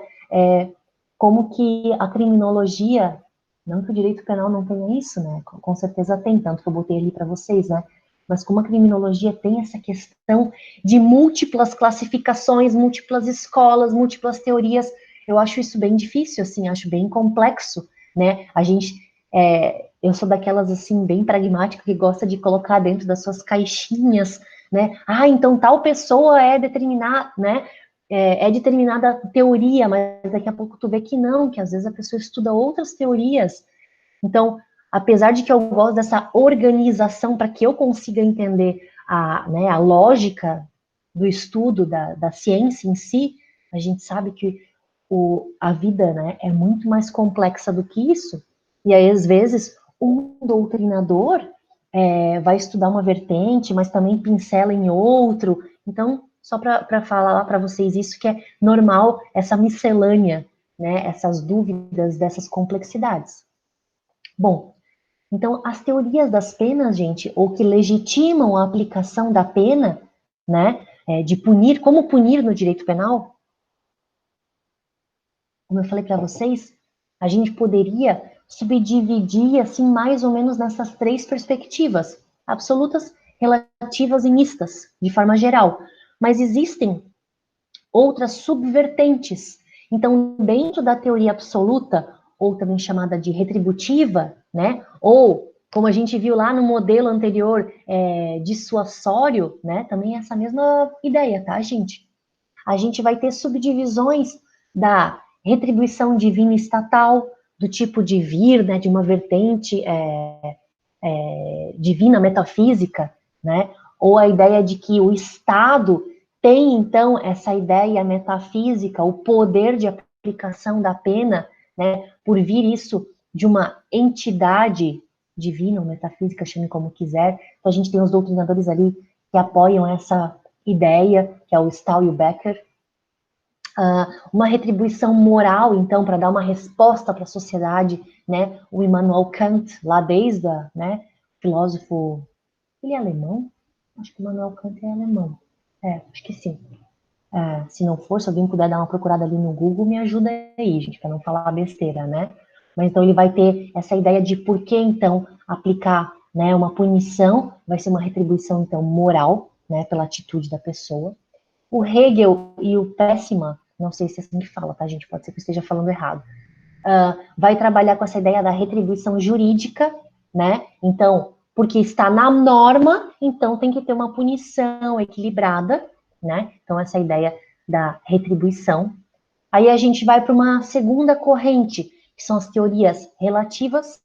Como que a criminologia, não que o direito penal não tenha isso, né? Com certeza tem, tanto que eu botei ali para vocês, né? Mas como a criminologia tem essa questão de múltiplas classificações, múltiplas escolas, múltiplas teorias, eu acho isso bem difícil, assim, acho bem complexo, né? Eu sou daquelas, assim, bem pragmática, que gosta de colocar dentro das suas caixinhas, né? Ah, então tal pessoa é determinada, né? É determinada teoria, mas daqui a pouco tu vê que não, que às vezes a pessoa estuda outras teorias. Então, apesar de que eu gosto dessa organização para que eu consiga entender né, a lógica do estudo da ciência em si, a gente sabe que a vida, né, é muito mais complexa do que isso. E aí, às vezes, um doutrinador vai estudar uma vertente, mas também pincela em outro. Então, só para falar para vocês isso, que é normal essa miscelânea, né, essas dúvidas dessas complexidades. Bom, então as teorias das penas, gente, ou que legitimam a aplicação da pena, né, de punir, como punir no direito penal, como eu falei para vocês, a gente poderia subdividir, assim, mais ou menos nessas três perspectivas, absolutas, relativas e mistas, de forma geral. Mas existem outras subvertentes. Então, dentro da teoria absoluta, ou também chamada de retributiva, né, ou, como a gente viu lá no modelo anterior, dissuasório, né, também é essa mesma ideia, tá, gente? A gente vai ter subdivisões da retribuição divina estatal, do tipo de vir, né, de uma vertente divina metafísica, né, ou a ideia de que o Estado tem, então, essa ideia metafísica, o poder de aplicação da pena, né, por vir isso de uma entidade divina ou metafísica, chame como quiser. Então, a gente tem os doutrinadores ali que apoiam essa ideia, que é o Stahl e o Becker. Uma retribuição moral, então, para dar uma resposta para a sociedade, né? O Immanuel Kant, lá desde, né, filósofo, ele é alemão? Acho que o Immanuel Kant é alemão. Acho que sim. Se não for, se alguém puder dar uma procurada ali no Google, me ajuda aí, gente, para não falar besteira, né? Mas então ele vai ter essa ideia de por que, então, aplicar, né, uma punição, vai ser uma retribuição, então, moral, né, pela atitude da pessoa. O Hegel e o Pessima, não sei se é assim que fala, tá, gente? Pode ser que eu esteja falando errado. Vai trabalhar com essa ideia da retribuição jurídica, né? Então, porque está na norma, então tem que ter uma punição equilibrada, né? Então, essa ideia da retribuição. Aí a gente vai para uma segunda corrente, que são as teorias relativas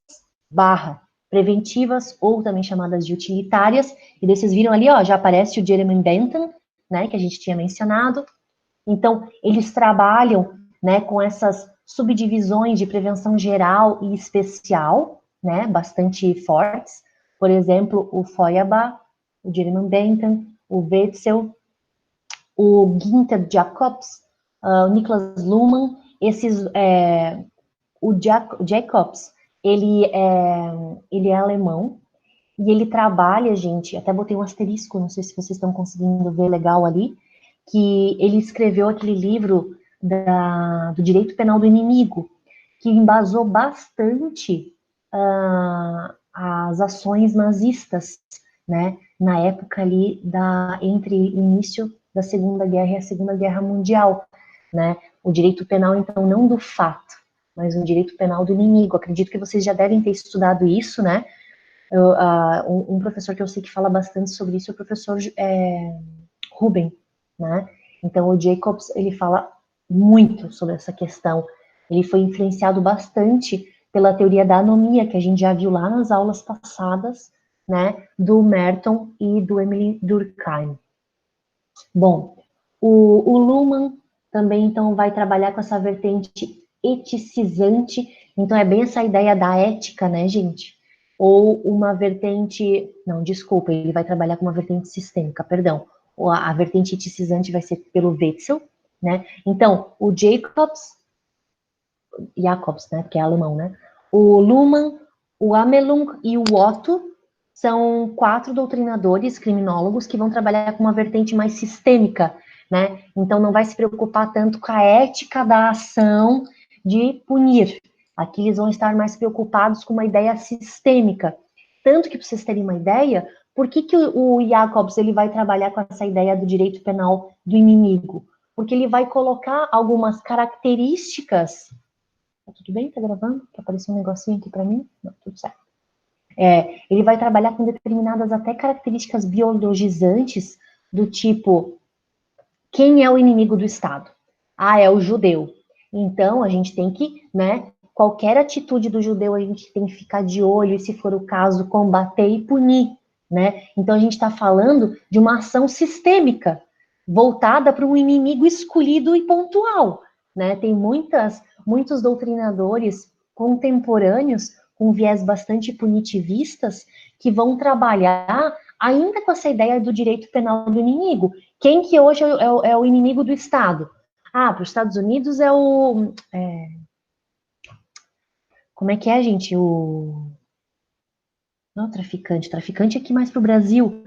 barra preventivas, ou também chamadas de utilitárias. E daí vocês viram ali, ó, já aparece o Jeremy Bentham, né, que a gente tinha mencionado. Então, eles trabalham, né, com essas subdivisões de prevenção geral e especial, né, bastante fortes. Por exemplo, o Feuerbach, o Jeremy Bentham, o Wetzel, o Günther Jacobs, o Niklas Luhmann, o Jacobs, ele é alemão, e ele trabalha, gente, até botei um asterisco, não sei se vocês estão conseguindo ver legal ali, que ele escreveu aquele livro do direito penal do inimigo, que embasou bastante as ações nazistas, né, na época ali entre o início da Segunda Guerra e a Segunda Guerra Mundial, né, o direito penal, então, não do fato, mas o direito penal do inimigo. Acredito que vocês já devem ter estudado isso, né, um professor que eu sei que fala bastante sobre isso é o professor Ruben, né? Então, o Jacobs, ele fala muito sobre essa questão Ele foi influenciado bastante pela teoria da anomia, que a gente já viu lá nas aulas passadas, né, do Merton e do Emile Durkheim. Bom, o Luhmann também, então, vai trabalhar com essa vertente eticizante, então é bem essa ideia da ética, né, gente? Ou uma vertente, não, desculpa, ele vai trabalhar com uma vertente sistêmica, perdão, a vertente eticizante vai ser pelo Wetzel, né? Então, o Jacobs, né, que é alemão, né? O Luhmann, o Amelung e o Otto são 4 doutrinadores, criminólogos, que vão trabalhar com uma vertente mais sistêmica, né? Então, não vai se preocupar tanto com a ética da ação de punir. Aqui eles vão estar mais preocupados com uma ideia sistêmica. Tanto que, para vocês terem uma ideia, por que o Jacobs ele vai trabalhar com essa ideia do direito penal do inimigo? Porque ele vai colocar algumas características. Tá tudo bem? Tá gravando? Tá aparecendo um negocinho aqui para mim? Não, tudo certo. Ele vai trabalhar com determinadas até características biologizantes do tipo, quem é o inimigo do Estado? Ah, é o judeu. Então, a gente tem que, né, qualquer atitude do judeu, a gente tem que ficar de olho e, se for o caso, combater e punir, né? Então, a gente está falando de uma ação sistêmica, voltada para um inimigo escolhido e pontual, né? Tem muitos doutrinadores contemporâneos com viés bastante punitivistas que vão trabalhar ainda com essa ideia do direito penal do inimigo. Quem que hoje é o inimigo do Estado? Ah, para os Estados Unidos é o... como é que é, gente? Não, traficante. Traficante aqui mais para o Brasil.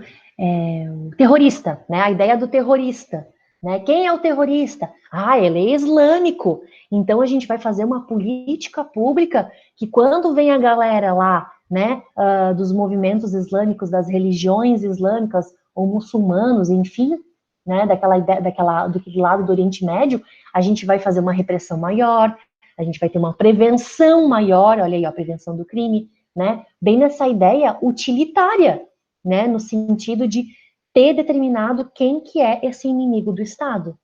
O terrorista, né? A ideia do terrorista. Né? Quem é o terrorista? Ah, ele é islâmico. Então a gente vai fazer uma política pública que, quando vem a galera lá, né, dos movimentos islâmicos, das religiões islâmicas ou muçulmanos, enfim, né, daquele lado do Oriente Médio, a gente vai fazer uma repressão maior, a gente vai ter uma prevenção maior, olha aí, ó, a prevenção do crime, né, bem nessa ideia utilitária, né, no sentido de ter determinado quem que é esse inimigo do Estado.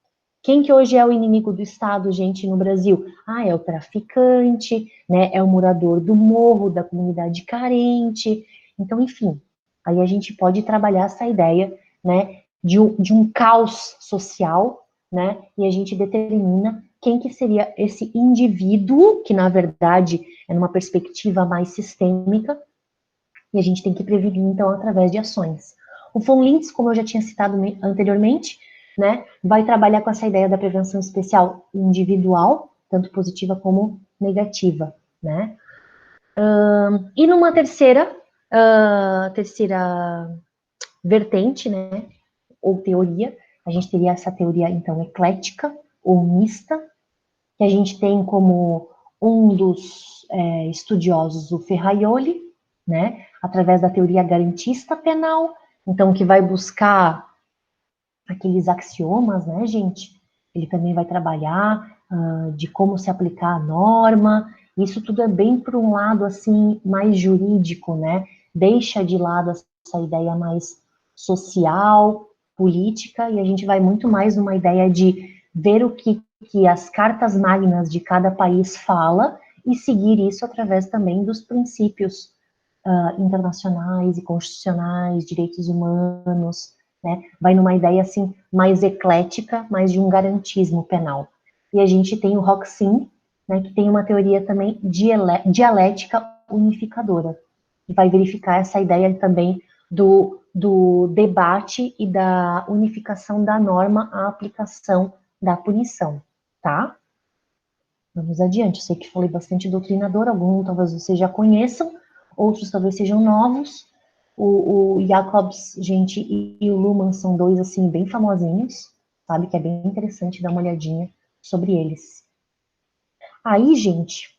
Quem que hoje é o inimigo do Estado, gente, no Brasil? Ah, é o traficante, né, é o morador do morro, da comunidade carente. Então, enfim, aí a gente pode trabalhar essa ideia, né, de um caos social, né, e a gente determina quem que seria esse indivíduo, que na verdade é numa perspectiva mais sistêmica, e a gente tem que prevenir, então, através de ações. O von Lintz, como eu já tinha citado anteriormente, né, vai trabalhar com essa ideia da prevenção especial individual, tanto positiva como negativa, né. E numa terceira vertente, né, ou teoria, a gente teria essa teoria, então, eclética ou mista, que a gente tem como um dos estudiosos o Ferraioli, né, através da teoria garantista penal, então, que vai buscar aqueles axiomas, né, gente? Ele também vai trabalhar de como se aplicar a norma. Isso tudo é bem por um lado, assim, mais jurídico, né? Deixa de lado essa ideia mais social, política, e a gente vai muito mais numa ideia de ver o que as cartas magnas de cada país fala e seguir isso através também dos princípios internacionais e constitucionais, direitos humanos, né? Vai numa ideia assim mais eclética, mais de um garantismo penal. E a gente tem o Roxin, né, que tem uma teoria também dialética unificadora, que vai verificar essa ideia também do debate e da unificação da norma à aplicação da punição, tá? Vamos adiante. Eu sei que falei bastante doutrinador, alguns talvez vocês já conheçam, outros talvez sejam novos. O Jacobs, gente, e o Luhmann são dois, assim, bem famosinhos, sabe? Que é bem interessante dar uma olhadinha sobre eles. Aí, gente,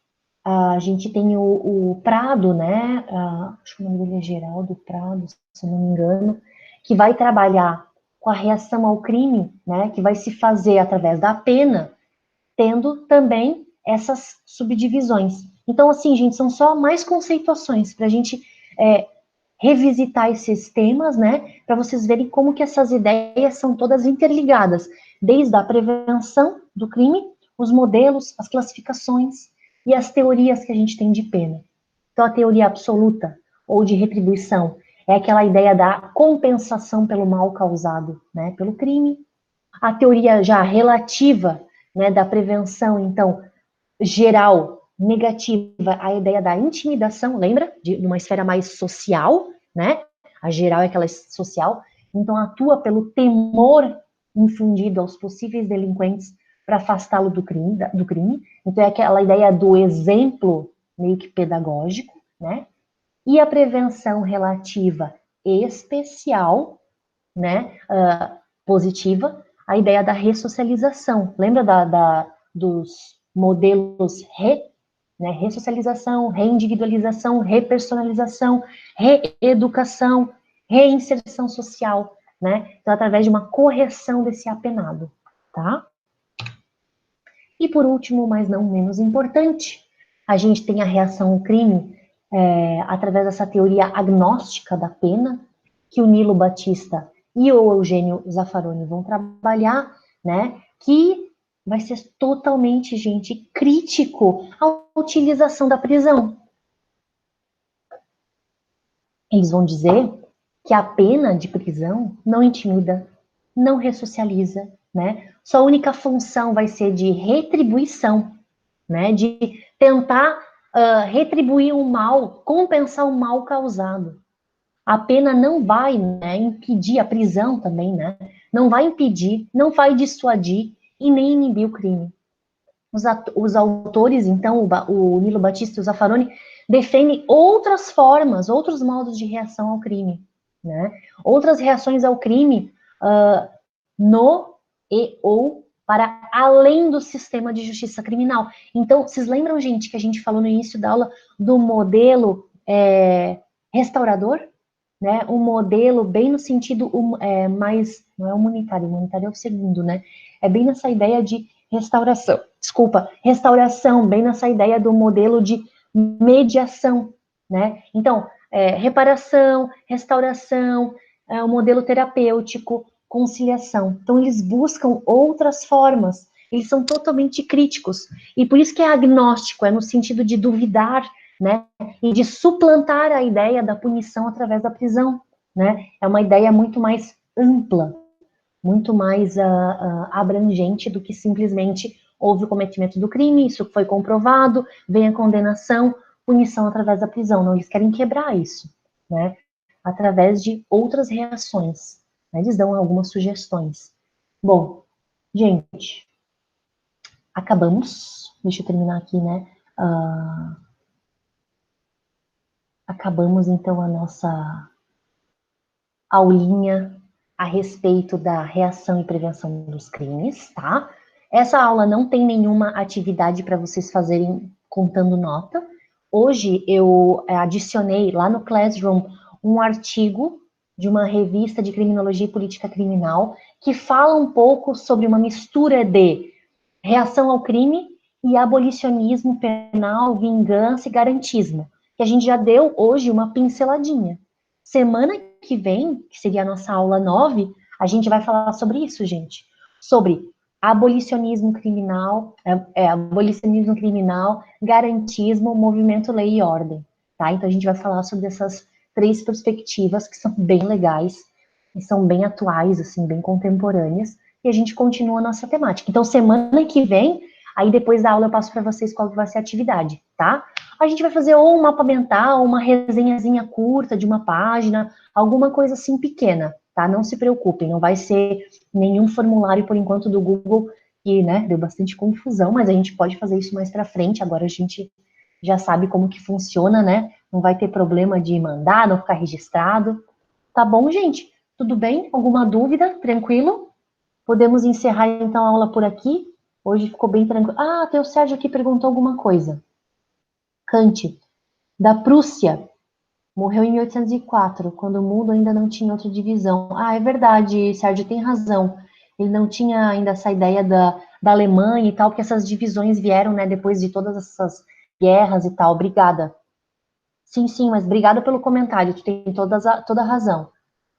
a gente tem o Prado, né? Acho que o nome dele é Geraldo Prado, se não me engano, que vai trabalhar com a reação ao crime, né? Que vai se fazer através da pena, tendo também essas subdivisões. Então, assim, gente, são só mais conceituações para a gente revisitar esses temas, né, para vocês verem como que essas ideias são todas interligadas, desde a prevenção do crime, os modelos, as classificações e as teorias que a gente tem de pena. Então, a teoria absoluta ou de retribuição é aquela ideia da compensação pelo mal causado, né, pelo crime. A teoria já relativa, né, da prevenção, então, geral, negativa, a ideia da intimidação, lembra? De uma esfera mais social, né? A geral é aquela social, então atua pelo temor infundido aos possíveis delinquentes para afastá-lo do crime. Então é aquela ideia do exemplo meio que pedagógico, né? E a prevenção relativa especial, né? Positiva, a ideia da ressocialização. Lembra dos modelos né? Ressocialização, reindividualização, repersonalização, reeducação, reinserção social, né? Então, através de uma correção desse apenado, tá? E por último, mas não menos importante, a gente tem a reação ao crime através dessa teoria agnóstica da pena, que o Nilo Batista e o Eugênio Zaffaroni vão trabalhar, né? Que vai ser totalmente, gente, crítico à utilização da prisão. Eles vão dizer que a pena de prisão não intimida, não ressocializa, né? Sua única função vai ser de retribuição, né? De tentar retribuir o mal, compensar o mal causado. A pena não vai, né, impedir a prisão também, né? Não vai impedir, não vai dissuadir e nem inibir o crime. Os autores, então, o Nilo Batista e o Zaffaroni, defendem outras formas, outros modos de reação ao crime, né? Outras reações ao crime no e ou para além do sistema de justiça criminal. Então, vocês lembram, gente, que a gente falou no início da aula do modelo restaurador? Né, um modelo bem no sentido mais, não é humanitário é o segundo, né? É bem nessa ideia de restauração, bem nessa ideia do modelo de mediação, né? Então, reparação, restauração, o modelo terapêutico, conciliação. Então, eles buscam outras formas, eles são totalmente críticos, e por isso que é agnóstico, é no sentido de duvidar, né, e de suplantar a ideia da punição através da prisão, né? É uma ideia muito mais ampla, muito mais abrangente do que simplesmente houve o cometimento do crime, isso foi comprovado, vem a condenação, punição através da prisão. Não, eles querem quebrar isso, né? Através de outras reações. Né? Eles dão algumas sugestões. Bom, gente, acabamos. Deixa eu terminar aqui, né? Acabamos, então, a nossa aulinha a respeito da reação e prevenção dos crimes, tá? Essa aula não tem nenhuma atividade para vocês fazerem contando nota. Hoje eu adicionei lá no Classroom um artigo de uma revista de criminologia e política criminal que fala um pouco sobre uma mistura de reação ao crime e abolicionismo penal, vingança e garantismo, que a gente já deu hoje uma pinceladinha. Semana que vem, que seria a nossa aula 9, a gente vai falar sobre isso, gente. Sobre abolicionismo criminal, garantismo, movimento, lei e ordem, tá? Então a gente vai falar sobre essas 3 perspectivas que são bem legais e são bem atuais, assim, bem contemporâneas, e a gente continua a nossa temática. Então semana que vem, aí depois da aula eu passo para vocês qual vai ser a atividade, tá? A gente vai fazer ou um mapa mental, uma resenhazinha curta de uma página, alguma coisa assim pequena, tá? Não se preocupem, não vai ser nenhum formulário, por enquanto, do Google, que, né, deu bastante confusão, mas a gente pode fazer isso mais para frente, agora a gente já sabe como que funciona, né? Não vai ter problema de mandar, não ficar registrado. Tá bom, gente? Tudo bem? Alguma dúvida? Tranquilo? Podemos encerrar, então, a aula por aqui? Hoje ficou bem tranquilo. Ah, tem o Sérgio que perguntou alguma coisa. Kant, da Prússia, morreu em 1804, quando o mundo ainda não tinha outra divisão. Ah, é verdade, Sérgio tem razão. Ele não tinha ainda essa ideia da Alemanha e tal, porque essas divisões vieram, né, depois de todas essas guerras e tal. Obrigada. Sim, mas obrigada pelo comentário, tu tem toda a razão.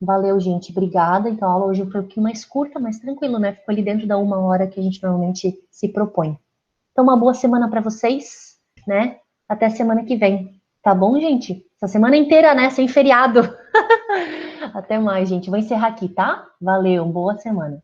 Valeu, gente. Obrigada. Então, a aula hoje foi um pouquinho mais curta, mais tranquilo, né? Ficou ali dentro da 1 hora que a gente normalmente se propõe. Então, uma boa semana para vocês, né? Até semana que vem. Tá bom, gente? Essa semana inteira, né? Sem feriado. Até mais, gente. Vou encerrar aqui, tá? Valeu, boa semana.